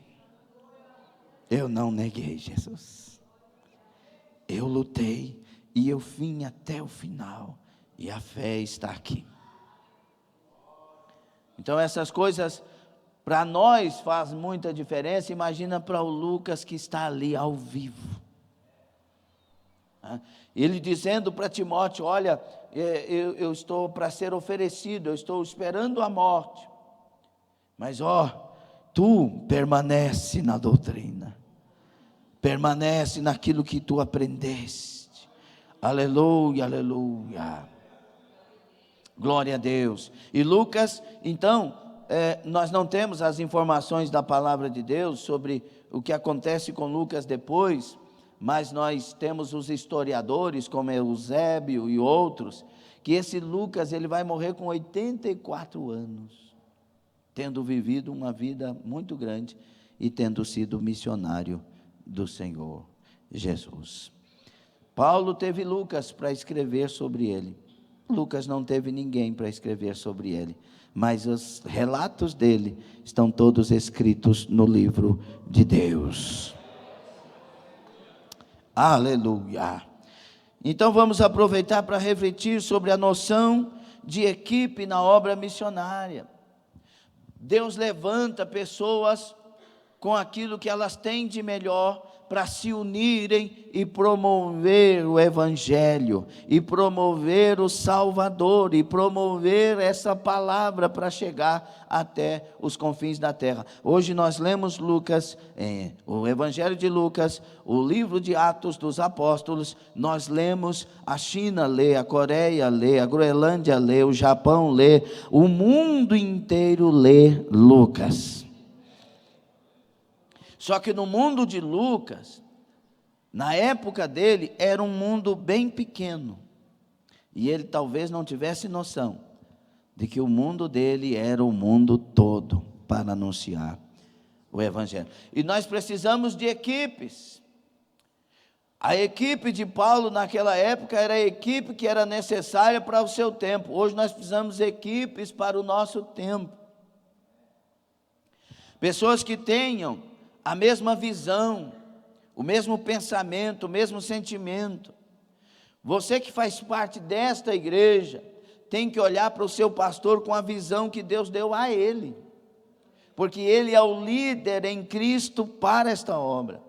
Eu não neguei Jesus. Eu lutei e eu vim até o final. E a fé está aqui. Então essas coisas para nós faz muita diferença. Imagina para o Lucas que está ali ao vivo. Ele dizendo para Timóteo: olha, eu estou para ser oferecido, eu estou esperando a morte, mas tu permanece na doutrina, permanece naquilo que tu aprendeste. Aleluia, aleluia, glória a Deus. E Lucas, então, nós não temos as informações da palavra de Deus sobre o que acontece com Lucas depois, mas nós temos os historiadores, como Eusébio e outros, que esse Lucas ele vai morrer com 84 anos, tendo vivido uma vida muito grande e tendo sido missionário do Senhor Jesus. Paulo teve Lucas para escrever sobre ele. Lucas não teve ninguém para escrever sobre ele, mas os relatos dele estão todos escritos no livro de Deus. Aleluia. Então vamos aproveitar para refletir sobre a noção de equipe na obra missionária. Deus levanta pessoas com aquilo que elas têm de melhor para se unirem e promover o Evangelho, e promover o Salvador, e promover essa palavra para chegar até os confins da terra. Hoje nós lemos Lucas, o Evangelho de Lucas, o livro de Atos dos Apóstolos, nós lemos, a China lê, a Coreia lê, a Groenlândia lê, o Japão lê, o mundo inteiro lê Lucas. Só que no mundo de Lucas, na época dele, era um mundo bem pequeno. E ele talvez não tivesse noção de que o mundo dele era o mundo todo para anunciar o Evangelho. E nós precisamos de equipes. A equipe de Paulo naquela época era a equipe que era necessária para o seu tempo. Hoje nós precisamos de equipes para o nosso tempo. Pessoas que tenham a mesma visão, o mesmo pensamento, o mesmo sentimento. Você que faz parte desta igreja, tem que olhar para o seu pastor com a visão que Deus deu a ele, porque ele é o líder em Cristo para esta obra,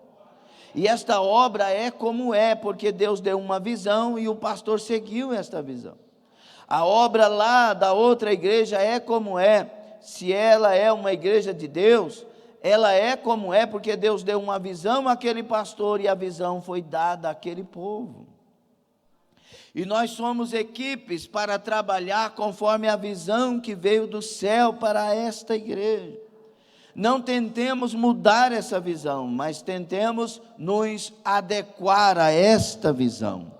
e esta obra é como é, porque Deus deu uma visão e o pastor seguiu esta visão. A obra lá da outra igreja é como é, se ela é uma igreja de Deus, ela é como é porque Deus deu uma visão àquele pastor e a visão foi dada àquele povo. E nós somos equipes para trabalhar conforme a visão que veio do céu para esta igreja. Não tentemos mudar essa visão, mas tentemos nos adequar a esta visão.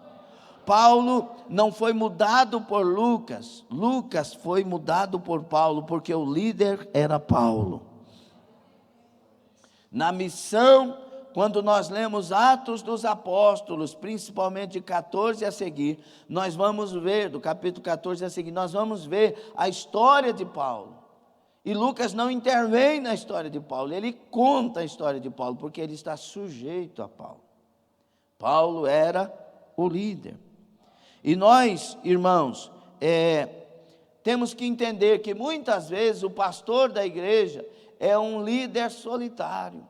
Paulo não foi mudado por Lucas, Lucas foi mudado por Paulo, porque o líder era Paulo. Na missão, quando nós lemos Atos dos Apóstolos, principalmente de 14 a seguir, nós vamos ver, do capítulo 14 a seguir, nós vamos ver a história de Paulo. E Lucas não intervém na história de Paulo, ele conta a história de Paulo, porque ele está sujeito a Paulo. Paulo era o líder. E nós, irmãos, temos que entender que muitas vezes o pastor da igreja é um líder solitário.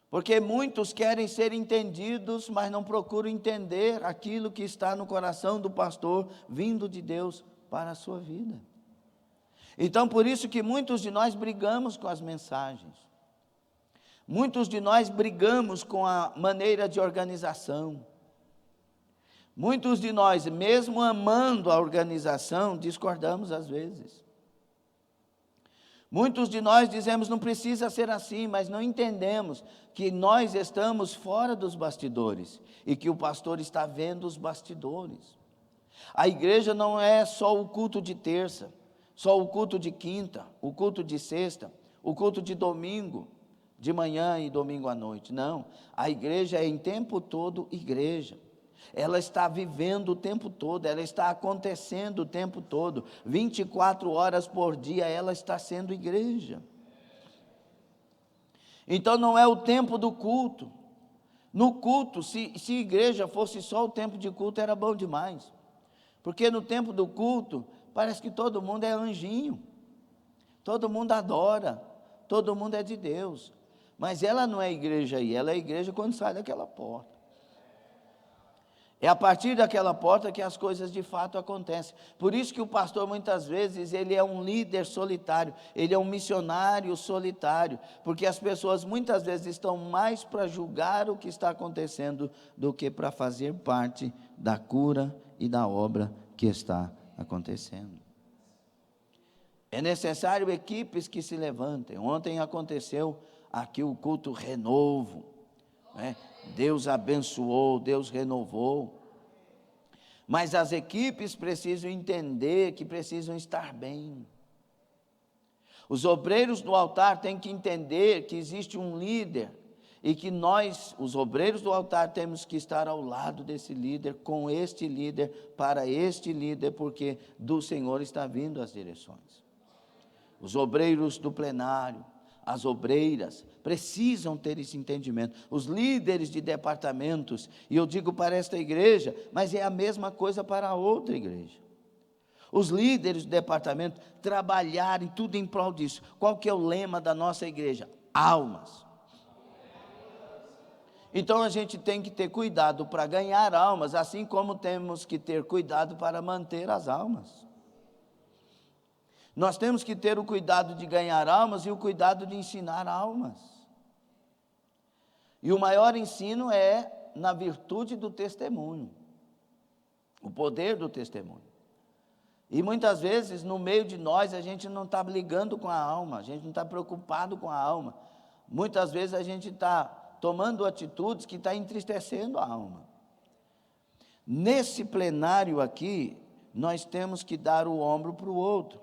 Porque muitos querem ser entendidos, mas não procuram entender aquilo que está no coração do pastor, vindo de Deus para a sua vida. Então, por isso que muitos de nós brigamos com as mensagens. Muitos de nós brigamos com a maneira de organização. Muitos de nós, mesmo amando a organização, discordamos às vezes. Muitos de nós dizemos, não precisa ser assim, mas não entendemos que nós estamos fora dos bastidores e que o pastor está vendo os bastidores. A igreja não é só o culto de terça, só o culto de quinta, o culto de sexta, o culto de domingo, de manhã e domingo à noite. Não, a igreja é em tempo todo igreja. Ela está vivendo o tempo todo, ela está acontecendo o tempo todo, 24 horas por dia ela está sendo igreja. Então não é o tempo do culto. No culto, se igreja fosse só o tempo de culto, era bom demais. Porque no tempo do culto, parece que todo mundo é anjinho, todo mundo adora, todo mundo é de Deus. Mas ela não é igreja aí, ela é igreja quando sai daquela porta. É a partir daquela porta que as coisas de fato acontecem. Por isso que o pastor muitas vezes ele é um líder solitário, ele é um missionário solitário, porque as pessoas muitas vezes estão mais para julgar o que está acontecendo do que para fazer parte da cura e da obra que está acontecendo. É necessário equipes que se levantem. Ontem aconteceu aqui o culto renovo, né? Deus abençoou, Deus renovou, mas as equipes precisam entender que precisam estar bem. Os obreiros do altar têm que entender que existe um líder e que nós, os obreiros do altar, temos que estar ao lado desse líder, com este líder, para este líder, porque do Senhor está vindo as direções. Os obreiros do plenário, as obreiras, precisam ter esse entendimento. Os líderes de departamentos, e eu digo para esta igreja, mas é a mesma coisa para a outra igreja. Os líderes do departamento trabalharem tudo em prol disso. Qual que é o lema da nossa igreja? Almas. Então a gente tem que ter cuidado para ganhar almas, assim como temos que ter cuidado para manter as almas. Nós temos que ter o cuidado de ganhar almas e o cuidado de ensinar almas. E o maior ensino é na virtude do testemunho, o poder do testemunho. E muitas vezes no meio de nós a gente não está ligando com a alma, a gente não está preocupado com a alma. Muitas vezes a gente está tomando atitudes que está entristecendo a alma. Nesse plenário aqui, nós temos que dar o ombro para o outro.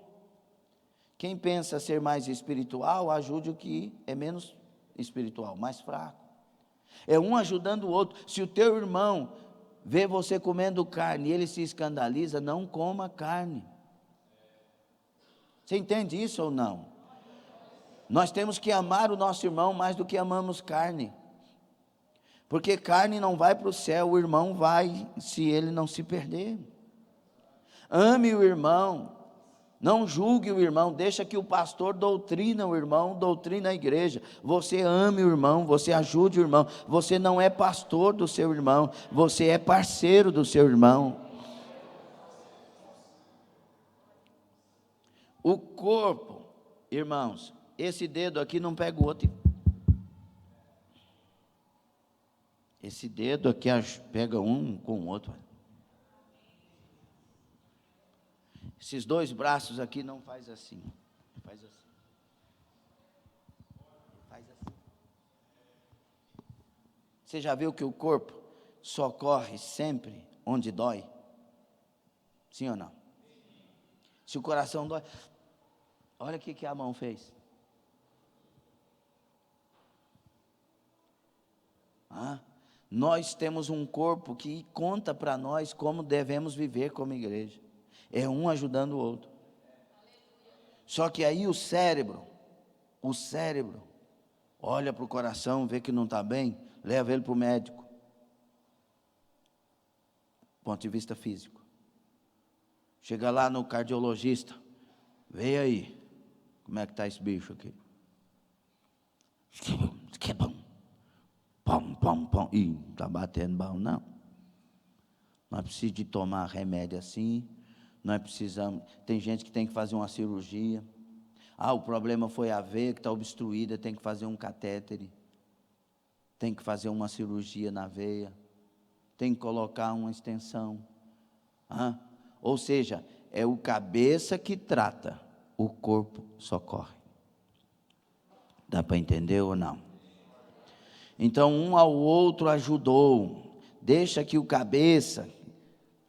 Quem pensa ser mais espiritual, ajude o que é menos espiritual, mais fraco. É um ajudando o outro. Se o teu irmão vê você comendo carne e ele se escandaliza, não coma carne. Você entende isso ou não? Nós temos que amar o nosso irmão mais do que amamos carne. Porque carne não vai para o céu, o irmão vai se ele não se perder. Ame o irmão. Não julgue o irmão, deixa que o pastor doutrina o irmão, doutrina a igreja. Você ame o irmão, você ajude o irmão. Você não é pastor do seu irmão, você é parceiro do seu irmão. O corpo, irmãos, esse dedo aqui não pega o outro. Esse dedo aqui pega um com o outro. Esses dois braços aqui não faz assim. Faz assim. Faz assim. Você já viu que o corpo socorre sempre onde dói? Sim ou não? Se o coração dói, olha o que a mão fez. Nós temos um corpo que conta para nós como devemos viver como igreja. É um ajudando o outro. Só que aí o cérebro, olha para o coração, vê que não está bem, leva ele para o médico. Ponto de vista físico. Chega lá no cardiologista, vê aí, como é que está esse bicho aqui? Que é bom. Pom. Ih, não está batendo bom, não. Nós precisamos de tomar remédio assim. Nós precisamos. Tem gente que tem que fazer uma cirurgia. O problema foi a veia que está obstruída, tem que fazer um catétere. Tem que fazer uma cirurgia na veia. Tem que colocar uma extensão. Ou seja, é o cabeça que trata, o corpo socorre. Dá para entender ou não? Então, um ao outro ajudou. Deixa que o cabeça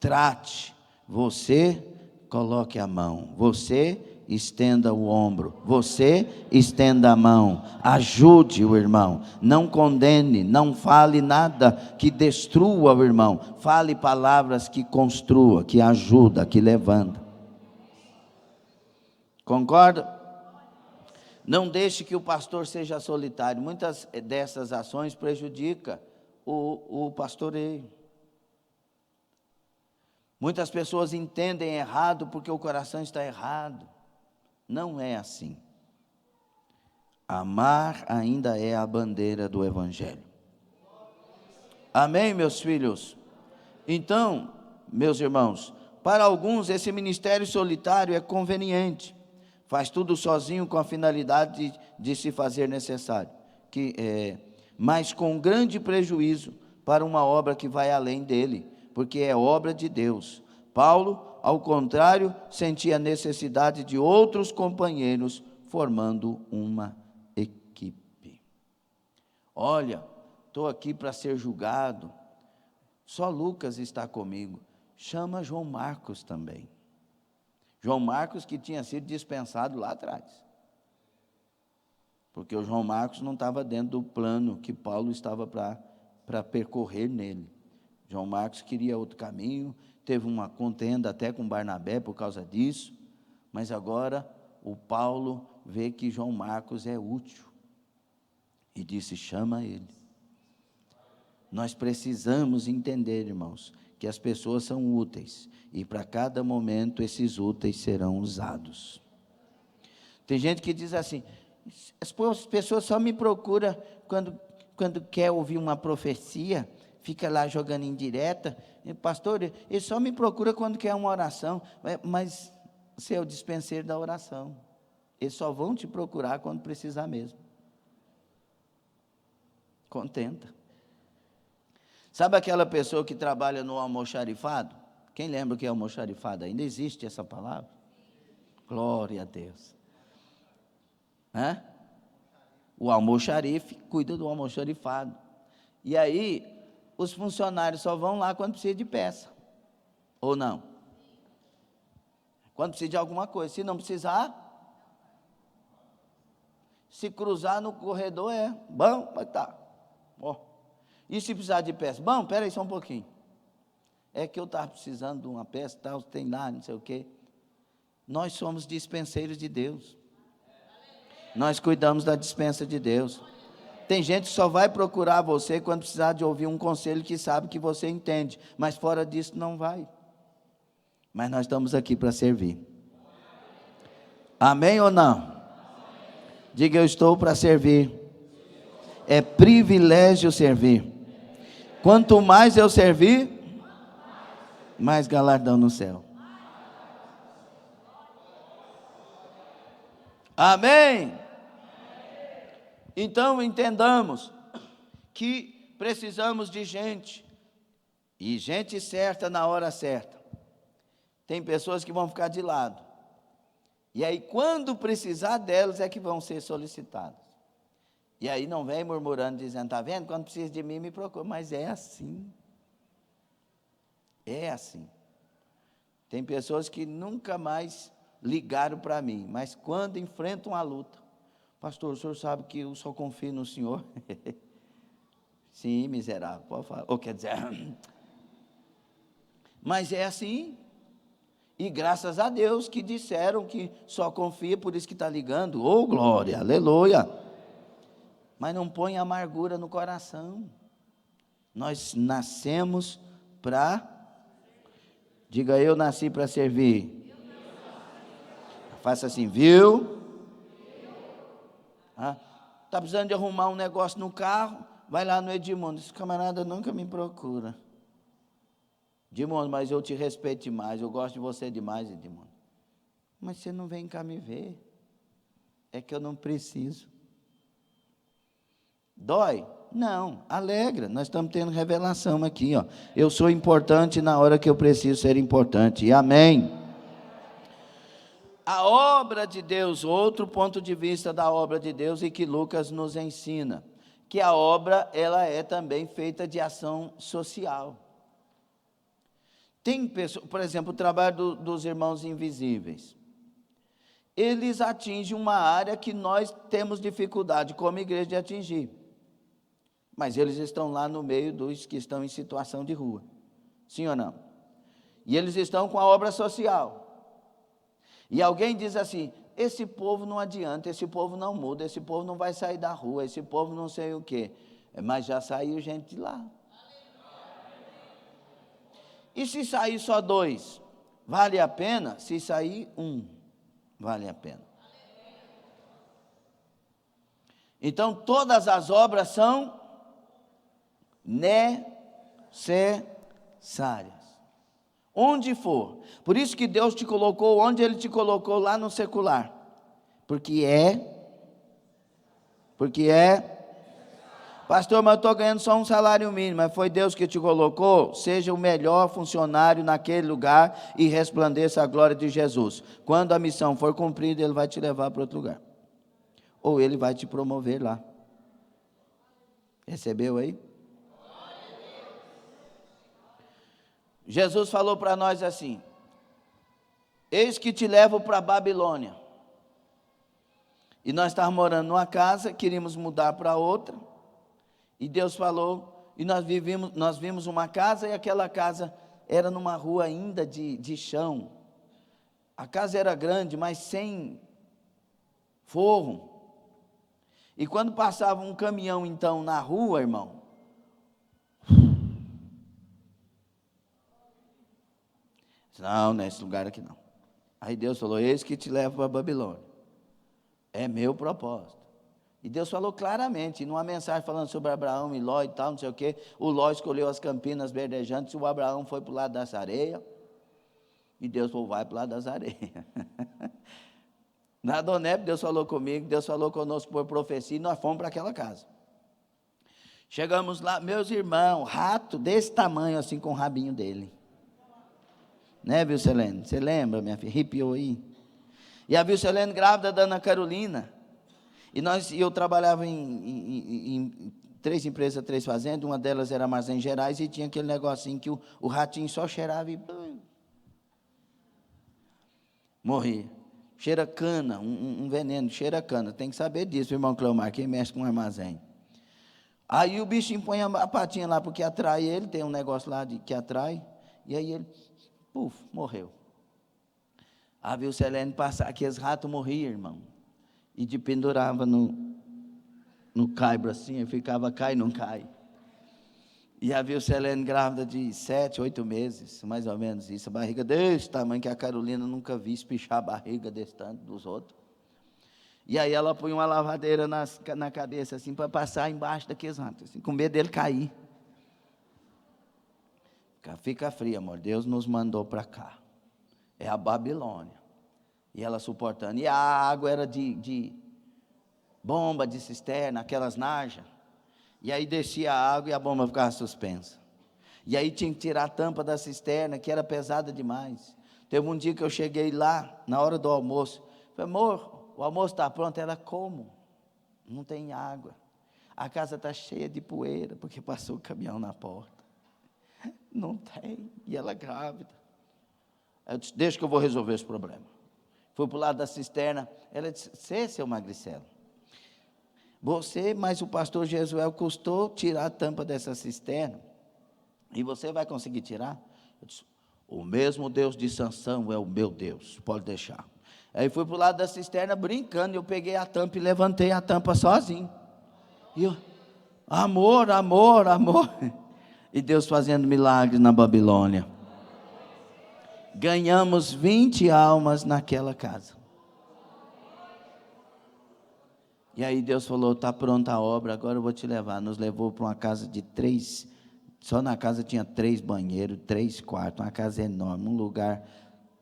trate. Você coloque a mão. Você estenda o ombro. Você estenda a mão. Ajude o irmão. Não condene. Não fale nada que destrua o irmão. Fale palavras que construa, que ajuda, que levanta. Concorda? Não deixe que o pastor seja solitário. Muitas dessas ações prejudicam o pastoreio. Muitas pessoas entendem errado porque o coração está errado. Não é assim. Amar ainda é a bandeira do Evangelho. Amém, meus filhos? Então, meus irmãos, para alguns esse ministério solitário é conveniente. Faz tudo sozinho com a finalidade de se fazer necessário. Mas com grande prejuízo para uma obra que vai além dele, porque é obra de Deus. Paulo, ao contrário, sentia a necessidade de outros companheiros, formando uma equipe. Olha, estou aqui para ser julgado, só Lucas está comigo. Chama João Marcos também. João Marcos que tinha sido dispensado lá atrás. Porque o João Marcos não estava dentro do plano que Paulo estava para percorrer nele. João Marcos queria outro caminho, teve uma contenda até com Barnabé por causa disso, mas agora o Paulo vê que João Marcos é útil e disse: chama ele. Nós precisamos entender, irmãos, que as pessoas são úteis e para cada momento esses úteis serão usados. Tem gente que diz assim: as pessoas só me procuram quando quer ouvir uma profecia, fica lá jogando indireta. Pastor, ele só me procura quando quer uma oração. Mas você é o dispenseiro da oração. Eles só vão te procurar quando precisar mesmo. Contenta. Sabe aquela pessoa que trabalha no almoxarifado? Quem lembra o que é almoxarifado? Ainda existe essa palavra? Glória a Deus. O almoxarife cuida do almoxarifado. E aí, os funcionários só vão lá quando precisa de peça. Ou não? Quando precisa de alguma coisa. Se não precisar, se cruzar no corredor bom, mas tá. E se precisar de peça? Bom, espera aí só um pouquinho. É que eu estava precisando de uma peça, tal, tem lá, não sei o quê. Nós somos dispenseiros de Deus. Nós cuidamos da dispensa de Deus. Tem gente que só vai procurar você quando precisar de ouvir um conselho que sabe que você entende. Mas fora disso não vai. Mas nós estamos aqui para servir. Amém ou não? Diga: eu estou para servir. É privilégio servir. Quanto mais eu servir, mais galardão no céu. Amém? Então entendamos que precisamos de gente, e gente certa na hora certa. Tem pessoas que vão ficar de lado, e aí quando precisar delas é que vão ser solicitadas. E aí não vem murmurando, dizendo, está vendo, quando precisa de mim me procura, mas é assim. É assim. Tem pessoas que nunca mais ligaram para mim, mas quando enfrentam a luta, pastor, o senhor sabe que eu só confio no senhor? Sim, miserável, pode falar. Ou quer dizer, mas é assim. E graças a Deus que disseram que só confia, por isso que está ligando. Oh, glória, aleluia. Mas não põe amargura no coração. Nós nascemos para... Diga, eu nasci para servir. Faça assim, viu? Está precisando de arrumar um negócio no carro? Vai lá no Edmundo. Esse camarada nunca me procura. Edmundo, mas eu te respeito demais. Eu gosto de você demais, Edmundo. Mas você não vem cá me ver. É que eu não preciso. Dói? Não, alegra. Nós estamos tendo revelação aqui, ó. Eu sou importante na hora que eu preciso ser importante. Amém. A obra de Deus, outro ponto de vista da obra de Deus e que Lucas nos ensina, que a obra ela é também feita de ação social. Tem pessoas, por exemplo, o trabalho dos irmãos invisíveis. Eles atingem uma área que nós temos dificuldade como igreja de atingir. Mas eles estão lá no meio dos que estão em situação de rua. Sim ou não? E eles estão com a obra social. E alguém diz assim, esse povo não adianta, esse povo não muda, esse povo não vai sair da rua, esse povo não sei o quê. Mas já saiu gente de lá. E se sair só 2, vale a pena? Se sair 1, vale a pena. Então todas as obras são necessárias. Onde for. Por isso que Deus te colocou onde Ele te colocou lá no secular. Porque pastor, mas eu estou ganhando só um salário mínimo, mas foi Deus que te colocou, seja o melhor funcionário naquele lugar e resplandeça a glória de Jesus. Quando a missão for cumprida, Ele vai te levar para outro lugar. Ou Ele vai te promover lá. Recebeu aí? Jesus falou para nós assim, eis que te levo para a Babilônia. E nós estávamos morando numa casa, queríamos mudar para outra, e Deus falou, e nós vimos uma casa, e aquela casa era numa rua ainda de chão. A casa era grande, mas sem forro. E quando passava um caminhão, então, na rua, irmão, não, nesse lugar aqui não. Aí Deus falou, eis que te levo para a Babilônia. É meu propósito. E Deus falou claramente, numa mensagem falando sobre Abraão e Ló e tal, não sei o quê. O Ló escolheu as campinas verdejantes, o Abraão foi para o lado das areias. E Deus falou, vai para o lado das areias. Na Donep, Deus falou comigo, Deus falou conosco por profecia, e nós fomos para aquela casa. Chegamos lá, meus irmãos, rato desse tamanho, assim, com o rabinho dele. Né, Vilcelene? Você lembra, minha filha? Arrepiou aí. E a Vilcelene grávida da Ana Carolina. E eu trabalhava em 3 empresas, 3 fazendas. Uma delas era Armazém Gerais e tinha aquele negocinho que o ratinho só cheirava e morria. Cheira cana, um veneno, cheira cana. Tem que saber disso, irmão Cleomar, quem mexe com armazém. Aí o bichinho põe a patinha lá porque atrai ele, tem um negócio lá que atrai. E aí ele... morreu. A Vilcelene passava, aqueles ratos morriam, irmão. E te pendurava no caibro assim, e ficava cai, não cai. E a Vilcelene grávida de 7, 8 meses, mais ou menos isso. A barriga desse tamanho que a Carolina nunca vi espichar a barriga desse tanto dos outros. E aí ela põe uma lavadeira na cabeça assim, para passar embaixo daqueles ratos, assim, com medo dele cair. Fica frio, amor. Deus nos mandou para cá. É a Babilônia. E ela suportando. E a água era de bomba, de cisterna, aquelas najas. E aí descia a água e a bomba ficava suspensa. E aí tinha que tirar a tampa da cisterna, que era pesada demais. Teve um dia que eu cheguei lá, na hora do almoço. Falei, amor, o almoço está pronto. Ela, como? Não tem água. A casa está cheia de poeira, porque passou o caminhão na porta. Não tem. E ela grávida. Eu disse, deixa que eu vou resolver esse problema. Fui para o lado da cisterna. Ela disse, você, seu Magricelo, você, mas o pastor Jesuel custou tirar a tampa dessa cisterna. E você vai conseguir tirar? Eu disse, o mesmo Deus de Sansão é o meu Deus, pode deixar. Aí fui para o lado da cisterna brincando, eu peguei a tampa e levantei a tampa sozinho. E eu, amor, amor, amor. E Deus fazendo milagres na Babilônia. Ganhamos 20 almas naquela casa. E aí Deus falou, está pronta a obra, agora eu vou te levar. Nos levou para uma casa de 3, só na casa tinha 3 banheiros, 3 quartos, uma casa enorme, um lugar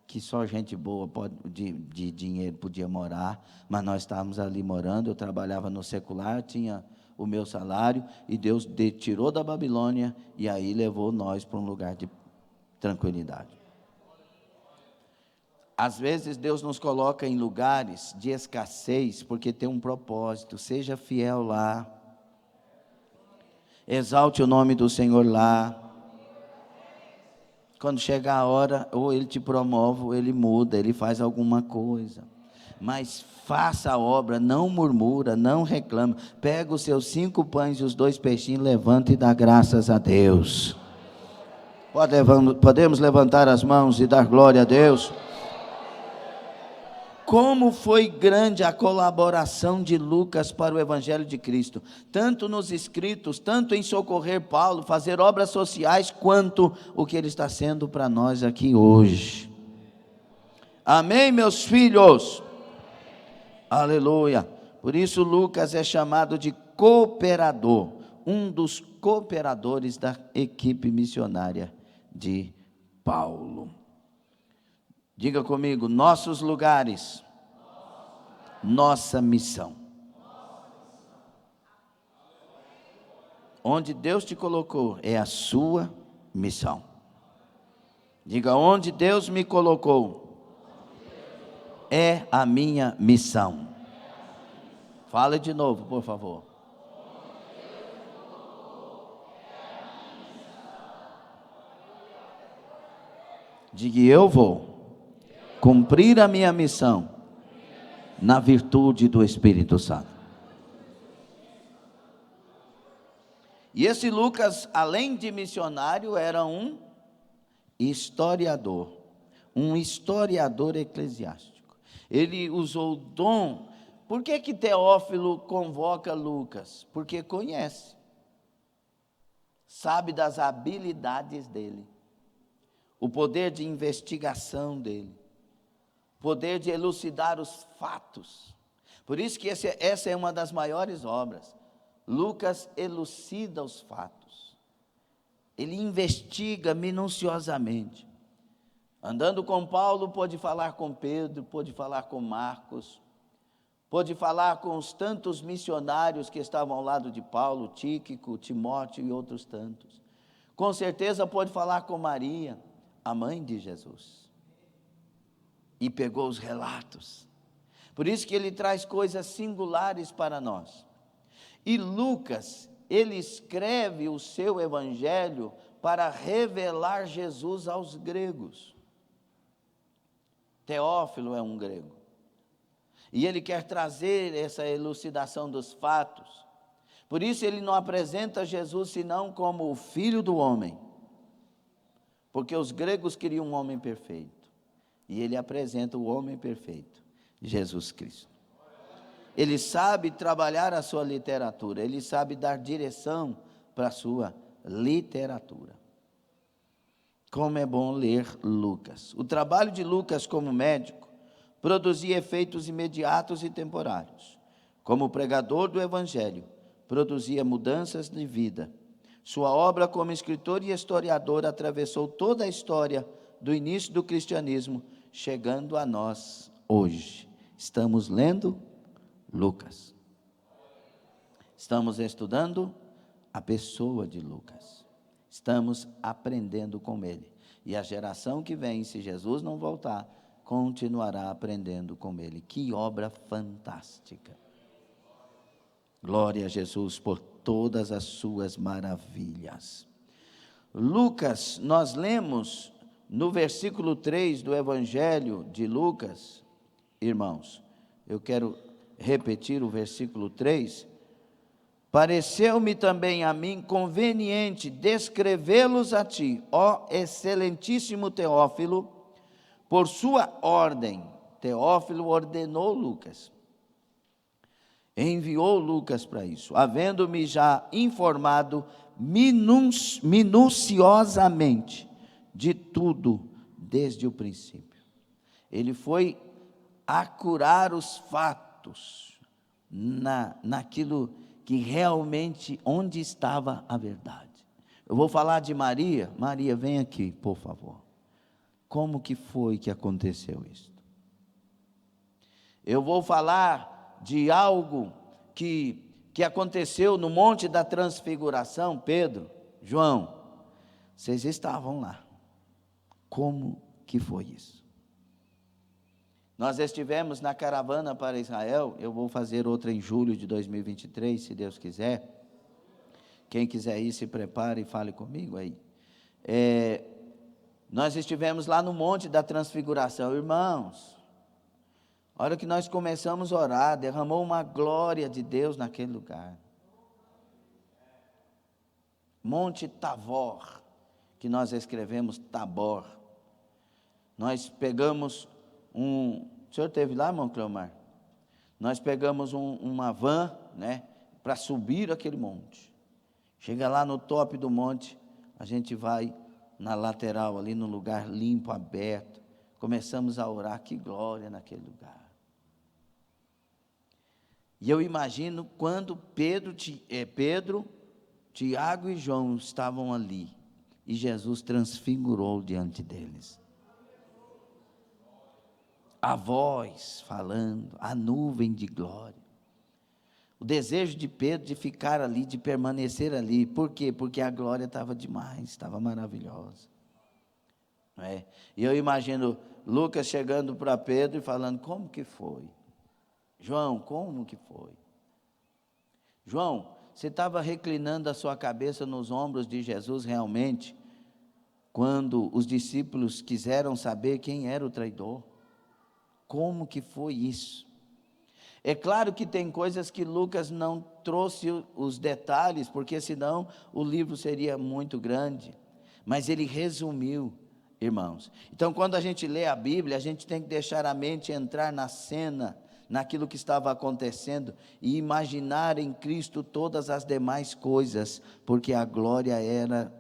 que só gente boa de dinheiro podia morar, mas nós estávamos ali morando, eu trabalhava no secular, tinha o meu salário, e Deus tirou da Babilônia, e aí levou nós para um lugar de tranquilidade. Às vezes Deus nos coloca em lugares de escassez, porque tem um propósito, seja fiel lá, exalte o nome do Senhor lá. Quando chegar a hora, ou Ele te promove, ou Ele muda, Ele faz alguma coisa. Mas faça a obra, não murmura, não reclama. Pega os seus 5 pães e os 2 peixinhos, levanta e dá graças a Deus. Podemos levantar as mãos e dar glória a Deus. Como foi grande a colaboração de Lucas para o Evangelho de Cristo, tanto nos escritos, tanto em socorrer Paulo, fazer obras sociais, quanto o que ele está sendo para nós aqui hoje. Amém, meus filhos? Aleluia. Por isso Lucas é chamado de cooperador, um dos cooperadores da equipe missionária de Paulo. Diga comigo, nossos lugares, nossa missão. Onde Deus te colocou é a sua missão. Diga, onde Deus me colocou é a minha missão. Fala de novo, por favor. Diga, eu vou cumprir a minha missão na virtude do Espírito Santo. E esse Lucas, além de missionário, era um historiador eclesiástico. Ele usou o dom. Por que Teófilo convoca Lucas? Porque conhece, sabe das habilidades dele, o poder de investigação dele, poder de elucidar os fatos. Por isso que essa é uma das maiores obras. Lucas elucida os fatos. Ele investiga minuciosamente. Andando com Paulo, pôde falar com Pedro, pôde falar com Marcos, pôde falar com os tantos missionários que estavam ao lado de Paulo, Tíquico, Timóteo e outros tantos. Com certeza pôde falar com Maria, a mãe de Jesus. E pegou os relatos. Por isso que ele traz coisas singulares para nós. E Lucas, ele escreve o seu evangelho para revelar Jesus aos gregos. Teófilo é um grego. E ele quer trazer essa elucidação dos fatos. Por isso ele não apresenta Jesus senão como o Filho do homem. Porque os gregos queriam um homem perfeito. E ele apresenta o homem perfeito, Jesus Cristo. Ele sabe trabalhar a sua literatura, ele sabe dar direção para a sua literatura. Como é bom ler Lucas. O trabalho de Lucas como médico produzia efeitos imediatos e temporários. Como pregador do Evangelho, produzia mudanças de vida. Sua obra como escritor e historiador atravessou toda a história do início do cristianismo, chegando a nós hoje. Estamos lendo Lucas. Estamos estudando a pessoa de Lucas. Estamos aprendendo com ele. E a geração que vem, se Jesus não voltar, continuará aprendendo com ele. Que obra fantástica. Glória a Jesus por todas as suas maravilhas. Lucas, nós lemos no versículo 3 do Evangelho de Lucas, irmãos, eu quero repetir o versículo 3. Pareceu-me também a mim conveniente descrevê-los a ti, ó excelentíssimo Teófilo, por sua ordem. Teófilo ordenou Lucas, enviou Lucas para isso, havendo-me já informado minuciosamente de tudo desde o princípio. Ele foi acurar os fatos naquilo que realmente, onde estava a verdade. Eu vou falar de Maria. Maria, vem aqui, por favor. Como que foi que aconteceu isso? Eu vou falar de algo que aconteceu no Monte da Transfiguração. Pedro, João, vocês estavam lá. Como que foi isso? Nós estivemos na caravana para Israel. Eu vou fazer outra em julho de 2023, se Deus quiser. Quem quiser ir, se prepare e fale comigo aí. Nós estivemos lá no Monte da Transfiguração. Irmãos, a hora que nós começamos a orar, derramou uma glória de Deus naquele lugar. Monte Tabor, que nós escrevemos Tabor. Nós pegamos o senhor esteve lá, irmão Cleomar? Nós pegamos uma van, né, para subir aquele monte. Chega lá no top do monte, a gente vai na lateral ali, no lugar limpo, aberto. Começamos a orar, que glória naquele lugar. E eu imagino quando Pedro, Tiago e João estavam ali, e Jesus transfigurou diante deles. A voz falando, a nuvem de glória. O desejo de Pedro de ficar ali, de permanecer ali. Por quê? Porque a glória estava demais, estava maravilhosa. Não é? E eu imagino Lucas chegando para Pedro e falando, como que foi? João, como que foi? João, você estava reclinando a sua cabeça nos ombros de Jesus realmente, quando os discípulos quiseram saber quem era o traidor? Como que foi isso? É claro que tem coisas que Lucas não trouxe os detalhes, porque senão o livro seria muito grande. Mas ele resumiu, irmãos. Então, quando a gente lê a Bíblia, a gente tem que deixar a mente entrar na cena, naquilo que estava acontecendo, e imaginar em Cristo todas as demais coisas, porque a glória era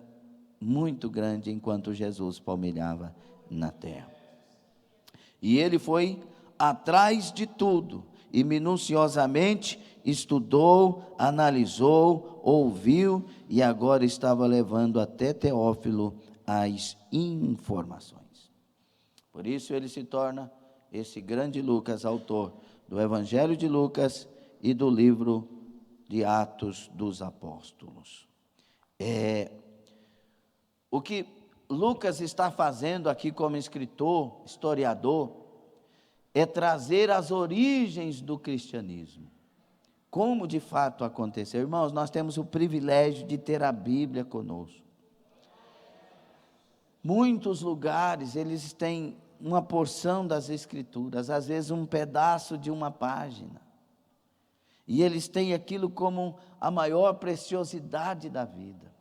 muito grande enquanto Jesus palmilhava na terra. E ele foi atrás de tudo, e minuciosamente estudou, analisou, ouviu, e agora estava levando até Teófilo as informações. Por isso ele se torna esse grande Lucas, autor do Evangelho de Lucas e do livro de Atos dos Apóstolos. O que Lucas está fazendo aqui como escritor, historiador, é trazer as origens do cristianismo. Como de fato aconteceu. Irmãos, nós temos o privilégio de ter a Bíblia conosco. Muitos lugares, eles têm uma porção das Escrituras, às vezes um pedaço de uma página. E eles têm aquilo como a maior preciosidade da vida,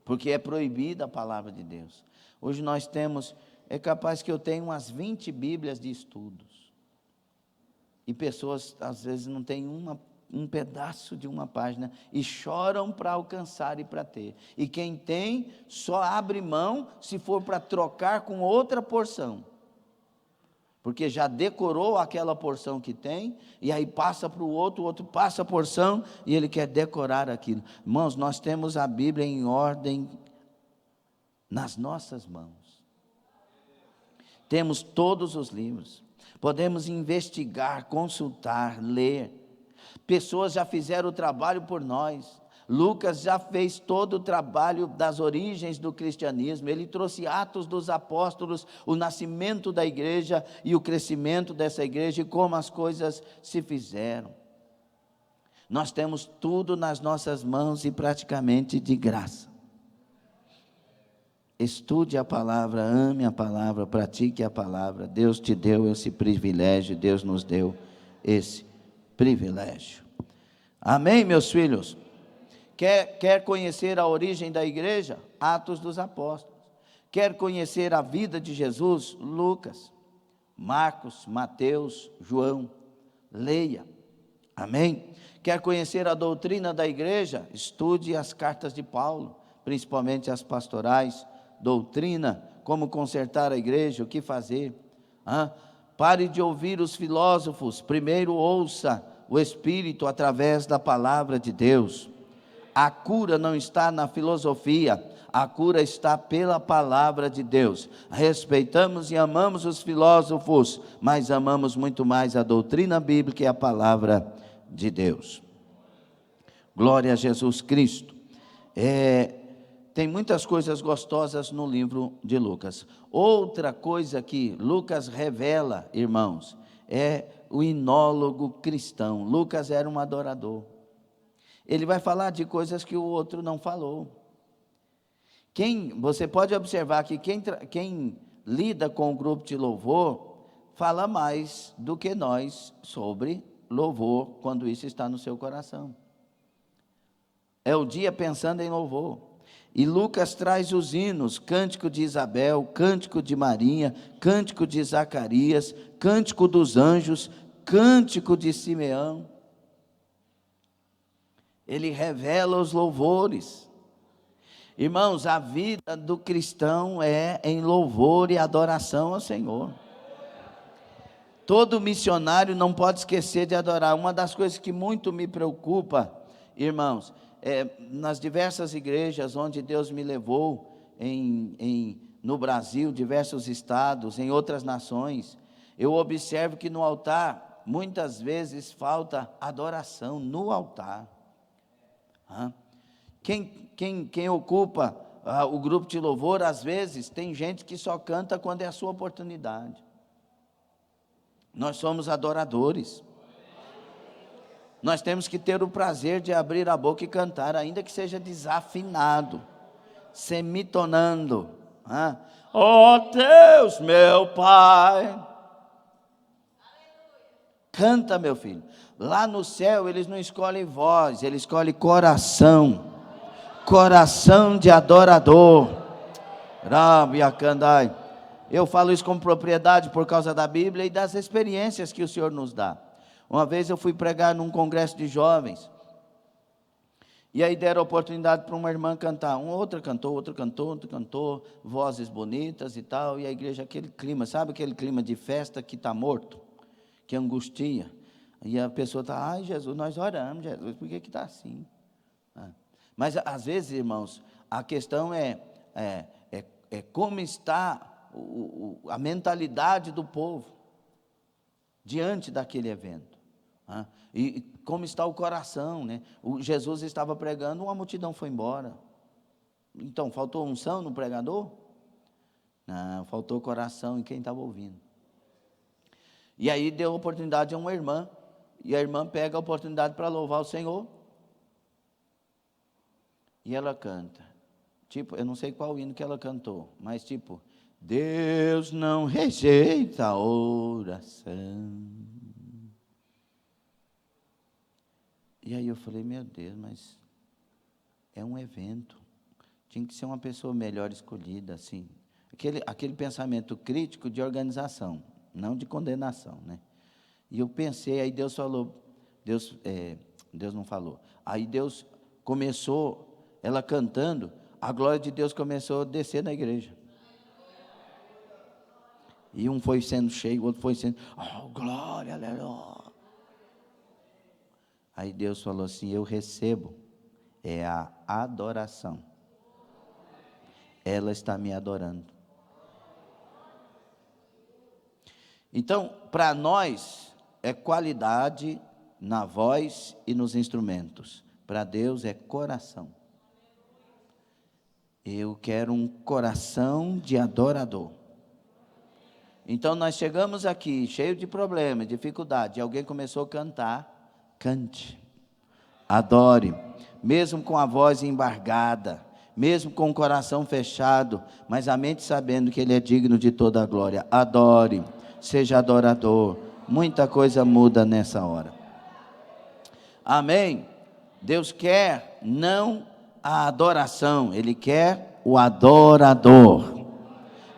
porque é proibida a palavra de Deus. Hoje nós temos, é capaz que eu tenha umas 20 Bíblias de estudos. E pessoas, às vezes, não têm um pedaço de uma página e choram para alcançar e para ter. E quem tem, só abre mão se for para trocar com outra porção. Porque já decorou aquela porção que tem, e aí passa para o outro passa a porção, e ele quer decorar aquilo. Irmãos, nós temos a Bíblia em ordem nas nossas mãos. Temos todos os livros. Podemos investigar, consultar, ler. Pessoas já fizeram o trabalho por nós. Lucas já fez todo o trabalho das origens do cristianismo, ele trouxe Atos dos Apóstolos, o nascimento da igreja e o crescimento dessa igreja e como as coisas se fizeram. Nós temos tudo nas nossas mãos e praticamente de graça. Estude a palavra, ame a palavra, pratique a palavra. Deus te deu esse privilégio, Deus nos deu esse privilégio. Amém, meus filhos? Quer conhecer a origem da igreja? Atos dos Apóstolos. Quer conhecer a vida de Jesus? Lucas, Marcos, Mateus, João. Leia. Amém? Quer conhecer a doutrina da igreja? Estude as cartas de Paulo, principalmente as pastorais. Doutrina, como consertar a igreja, o que fazer. Pare de ouvir os filósofos, primeiro ouça o Espírito através da palavra de Deus. A cura não está na filosofia, a cura está pela palavra de Deus. Respeitamos e amamos os filósofos, mas amamos muito mais a doutrina bíblica e a palavra de Deus. Glória a Jesus Cristo. Tem muitas coisas gostosas no livro de Lucas. Outra coisa que Lucas revela, irmãos, é o inólogo cristão. Lucas era um adorador. Ele vai falar de coisas que o outro não falou. Você pode observar que quem lida com o grupo de louvor, fala mais do que nós sobre louvor, quando isso está no seu coração. É o dia pensando em louvor. E Lucas traz os hinos, cântico de Isabel, cântico de Maria, cântico de Zacarias, cântico dos anjos, cântico de Simeão. Ele revela os louvores. Irmãos, a vida do cristão é em louvor e adoração ao Senhor. Todo missionário não pode esquecer de adorar. Uma das coisas que muito me preocupa, irmãos, nas diversas igrejas onde Deus me levou, no Brasil, diversos estados, em outras nações, eu observo que no altar, muitas vezes falta adoração no altar. Quem ocupa o grupo de louvor, às vezes, tem gente que só canta quando é a sua oportunidade. Nós somos adoradores. Nós temos que ter o prazer de abrir a boca e cantar, ainda que seja desafinado, semitonando. Ó Deus, meu Pai. Canta, meu filho. Lá no céu eles não escolhem voz, eles escolhem coração. Coração de adorador. Rabi Akandai. Eu falo isso com propriedade por causa da Bíblia e das experiências que o Senhor nos dá. Uma vez eu fui pregar num congresso de jovens, e aí deram a oportunidade para uma irmã cantar. Outra cantou, vozes bonitas e tal, e a igreja, aquele clima, sabe aquele clima de festa que está morto, que angustia? E a pessoa está, ai Jesus, nós oramos, Jesus, por que está assim? Mas às vezes, irmãos, a questão é como está a mentalidade do povo diante daquele evento. E como está o coração, né? Jesus estava pregando, uma multidão foi embora. Então, faltou unção no pregador? Não, faltou coração em quem estava ouvindo. E aí deu oportunidade a uma irmã, e a irmã pega a oportunidade para louvar o Senhor, e ela canta, tipo, eu não sei qual hino que ela cantou, mas tipo, Deus não rejeita a oração. E aí eu falei, meu Deus, mas é um evento, tinha que ser uma pessoa melhor escolhida, assim, aquele pensamento crítico de organização, não de condenação, né? E eu pensei, aí Deus falou, Deus não falou, aí Deus começou, ela cantando, a glória de Deus começou a descer na igreja. E um foi sendo cheio, o outro foi sendo, oh, glória, aleluia. Aí Deus falou assim, eu recebo, é a adoração. Ela está me adorando. Então, para nós, é qualidade na voz e nos instrumentos. Para Deus é coração. Eu quero um coração de adorador. Então nós chegamos aqui cheio de problemas, dificuldade, e alguém começou a cantar, cante, adore, mesmo com a voz embargada, mesmo com o coração fechado, mas a mente sabendo que Ele é digno de toda a glória. Adore, seja adorador, muita coisa muda nessa hora. Amém? Deus quer não a adoração, Ele quer o adorador.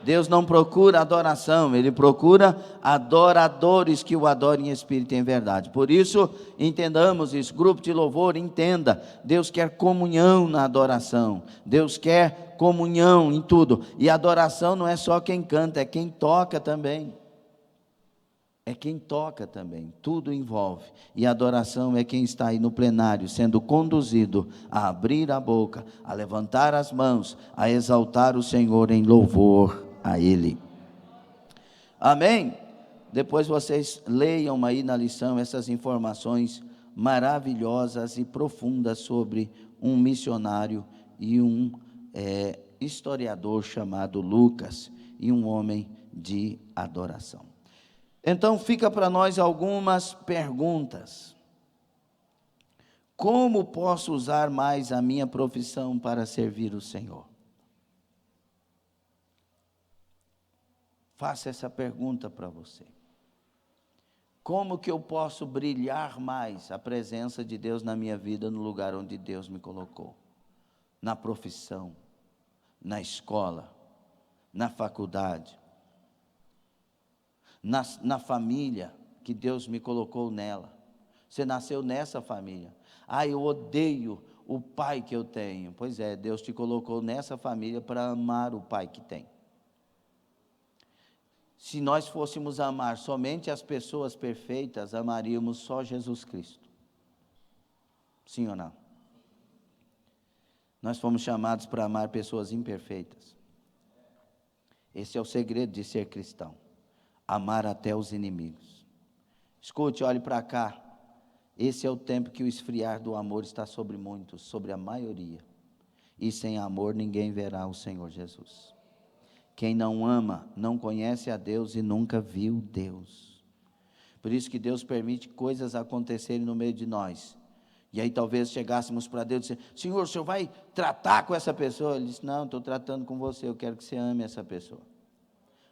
Deus não procura adoração, Ele procura adoradores que o adorem em espírito e em verdade. Por isso, entendamos isso, grupo de louvor, entenda, Deus quer comunhão na adoração, Deus quer comunhão em tudo, e adoração não é só quem canta, é quem toca também. É quem toca também, tudo envolve, e a adoração é quem está aí no plenário, sendo conduzido a abrir a boca, a levantar as mãos, a exaltar o Senhor em louvor a Ele. Amém? Depois vocês leiam aí na lição essas informações maravilhosas e profundas sobre um missionário e um historiador chamado Lucas, e um homem de adoração. Então fica para nós algumas perguntas. Como posso usar mais a minha profissão para servir o Senhor? Faça essa pergunta para você. Como que eu posso brilhar mais a presença de Deus na minha vida, no lugar onde Deus me colocou? Na profissão, na escola, na faculdade, na família que Deus me colocou nela. Você nasceu nessa família. Eu odeio o pai que eu tenho. Pois é, Deus te colocou nessa família para amar o pai que tem. Se nós fôssemos amar somente as pessoas perfeitas, amaríamos só Jesus Cristo. Sim ou não? Nós fomos chamados para amar pessoas imperfeitas. Esse é o segredo de ser cristão. Amar até os inimigos. Escute, olhe para cá. Esse é o tempo que o esfriar do amor está sobre muitos, sobre a maioria. E sem amor ninguém verá o Senhor Jesus. Quem não ama, não conhece a Deus e nunca viu Deus. Por isso que Deus permite coisas acontecerem no meio de nós. E aí talvez chegássemos para Deus e dizer: Senhor, o Senhor vai tratar com essa pessoa? Ele disse: não, estou tratando com você, eu quero que você ame essa pessoa.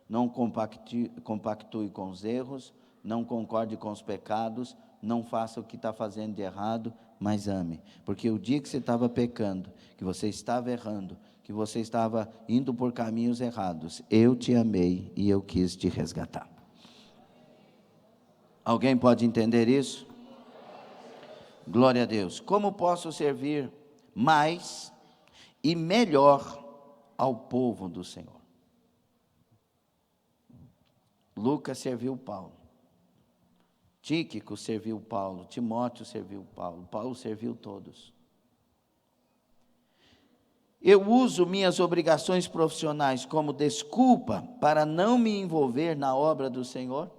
Não compactue com os erros, não concorde com os pecados, não faça o que está fazendo de errado, mas ame. Porque o dia que você estava pecando, que você estava errando, que você estava indo por caminhos errados, eu te amei e eu quis te resgatar. Alguém pode entender isso? Glória a Deus. Como posso servir mais e melhor ao povo do Senhor? Lucas serviu Paulo, Tíquico serviu Paulo, Timóteo serviu Paulo, Paulo serviu todos. Eu uso minhas obrigações profissionais como desculpa para não me envolver na obra do Senhor?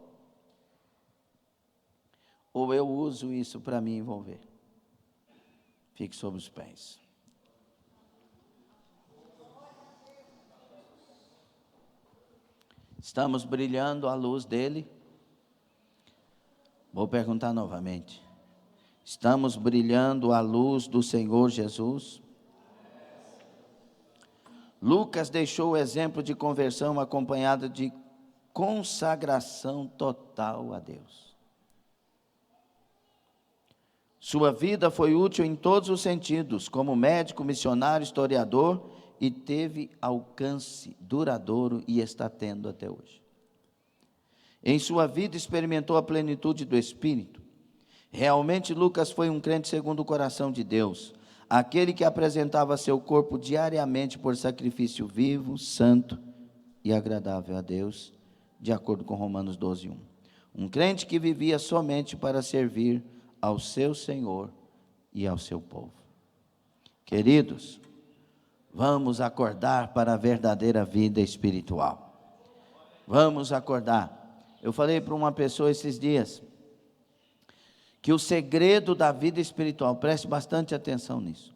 Ou eu uso isso para me envolver? Fique sobre os pés. Estamos brilhando à luz dele? Vou perguntar novamente. Estamos brilhando à luz do Senhor Jesus? Lucas deixou o exemplo de conversão acompanhado de consagração total a Deus. Sua vida foi útil em todos os sentidos, como médico, missionário, historiador, e teve alcance duradouro e está tendo até hoje. Em sua vida experimentou a plenitude do Espírito. Realmente Lucas foi um crente segundo o coração de Deus, aquele que apresentava seu corpo diariamente por sacrifício vivo, santo e agradável a Deus, de acordo com Romanos 12:1. Um crente que vivia somente para servir ao seu Senhor e ao seu povo. Queridos, vamos acordar para a verdadeira vida espiritual. Vamos acordar. Eu falei para uma pessoa esses dias que o segredo da vida espiritual, preste bastante atenção nisso.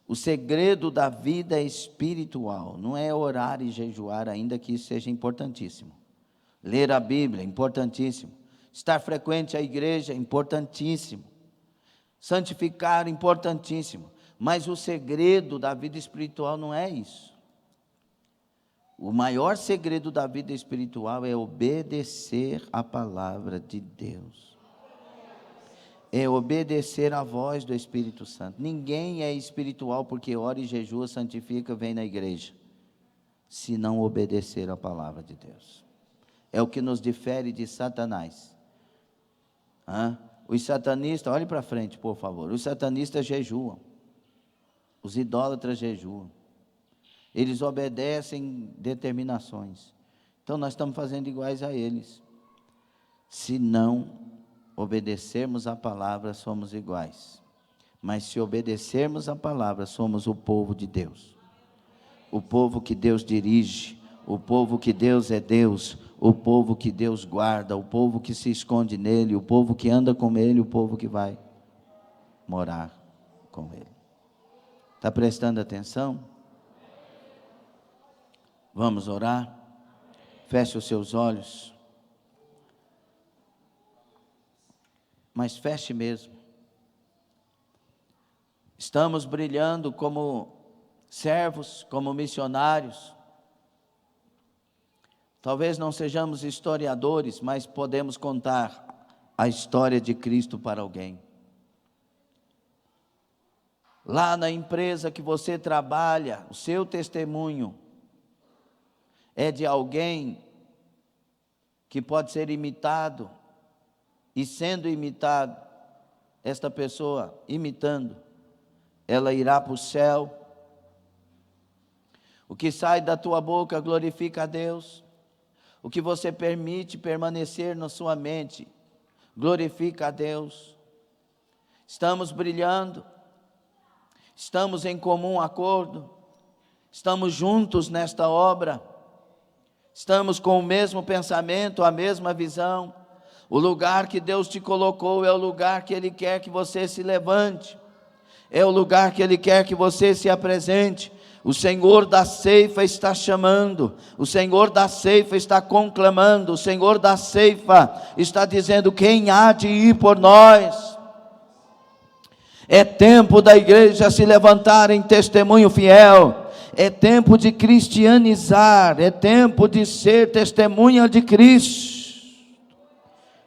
O segredo da vida espiritual não é orar e jejuar, ainda que isso seja importantíssimo. Ler a Bíblia, importantíssimo. Estar frequente à igreja, importantíssimo. Santificar, importantíssimo. Mas o segredo da vida espiritual não é isso. O maior segredo da vida espiritual é obedecer a palavra de Deus. É obedecer à voz do Espírito Santo. Ninguém é espiritual porque ora e jejua, santifica, vem na igreja, se não obedecer à palavra de Deus. É o que nos difere de Satanás. Os satanistas, olhe para frente, por favor. Os satanistas jejuam. Os idólatras jejuam. Eles obedecem determinações. Então nós estamos fazendo iguais a eles. Se não obedecermos a palavra, somos iguais. Mas se obedecermos a palavra, somos o povo de Deus. O povo que Deus dirige, o povo que Deus é Deus, o povo que Deus guarda, o povo que se esconde nele, o povo que anda com ele, o povo que vai morar com ele. Está prestando atenção? Vamos orar? Feche os seus olhos. Mas feche mesmo. Estamos brilhando como servos, como missionários. Talvez não sejamos historiadores, mas podemos contar a história de Cristo para alguém. Lá na empresa que você trabalha, o seu testemunho é de alguém que pode ser imitado. E sendo imitado, esta pessoa imitando, ela irá para o céu. O que sai da tua boca glorifica a Deus. O que você permite permanecer na sua mente glorifica a Deus. Estamos brilhando, estamos em comum acordo, estamos juntos nesta obra, estamos com o mesmo pensamento, a mesma visão. O lugar que Deus te colocou é o lugar que Ele quer que você se levante, é o lugar que Ele quer que você se apresente. O Senhor da ceifa está chamando, o Senhor da ceifa está conclamando, o Senhor da ceifa está dizendo: quem há de ir por nós? É tempo da igreja se levantar em testemunho fiel, é tempo de cristianizar, é tempo de ser testemunha de Cristo.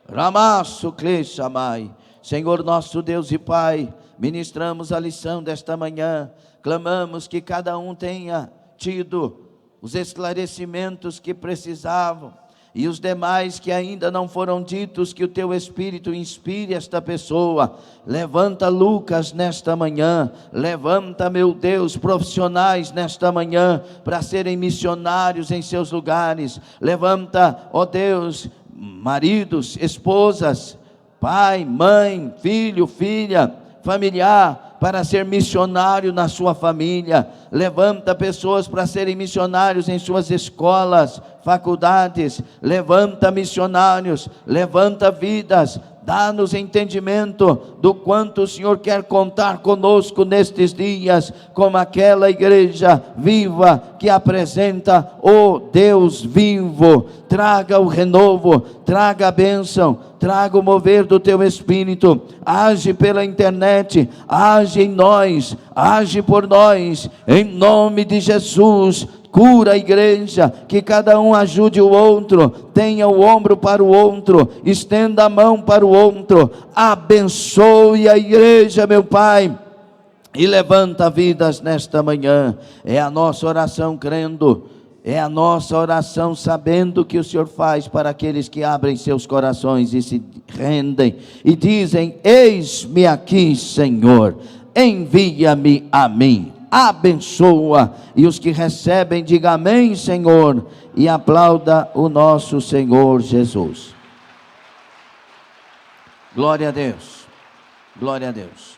Ramasso Clechamai. Senhor nosso Deus e Pai, ministramos a lição desta manhã, clamamos que cada um tenha tido os esclarecimentos que precisavam, e os demais que ainda não foram ditos, que o Teu Espírito inspire esta pessoa. Levanta Lucas nesta manhã, levanta, meu Deus, profissionais nesta manhã, para serem missionários em seus lugares. Levanta, ó Deus, maridos, esposas, pai, mãe, filho, filha, familiar, para ser missionário na sua família. Levanta pessoas para serem missionários em suas escolas, faculdades. Levanta missionários, levanta vidas. Dá-nos entendimento do quanto o Senhor quer contar conosco nestes dias, como aquela igreja viva que apresenta o Deus vivo. Traga o renovo, traga a bênção, traga o mover do Teu Espírito. Age pela internet, age em nós, age por nós, em nome de Jesus. Cura a igreja, que cada um ajude o outro, tenha o ombro para o outro, estenda a mão para o outro, abençoe a igreja, meu Pai, e levanta vidas nesta manhã. É a nossa oração crendo, é a nossa oração sabendo que o Senhor faz para aqueles que abrem seus corações e se rendem, e dizem: eis-me aqui, Senhor, envia-me a mim. Abençoa, e os que recebem, diga amém, Senhor, e aplauda o nosso Senhor Jesus. Glória a Deus, glória a Deus.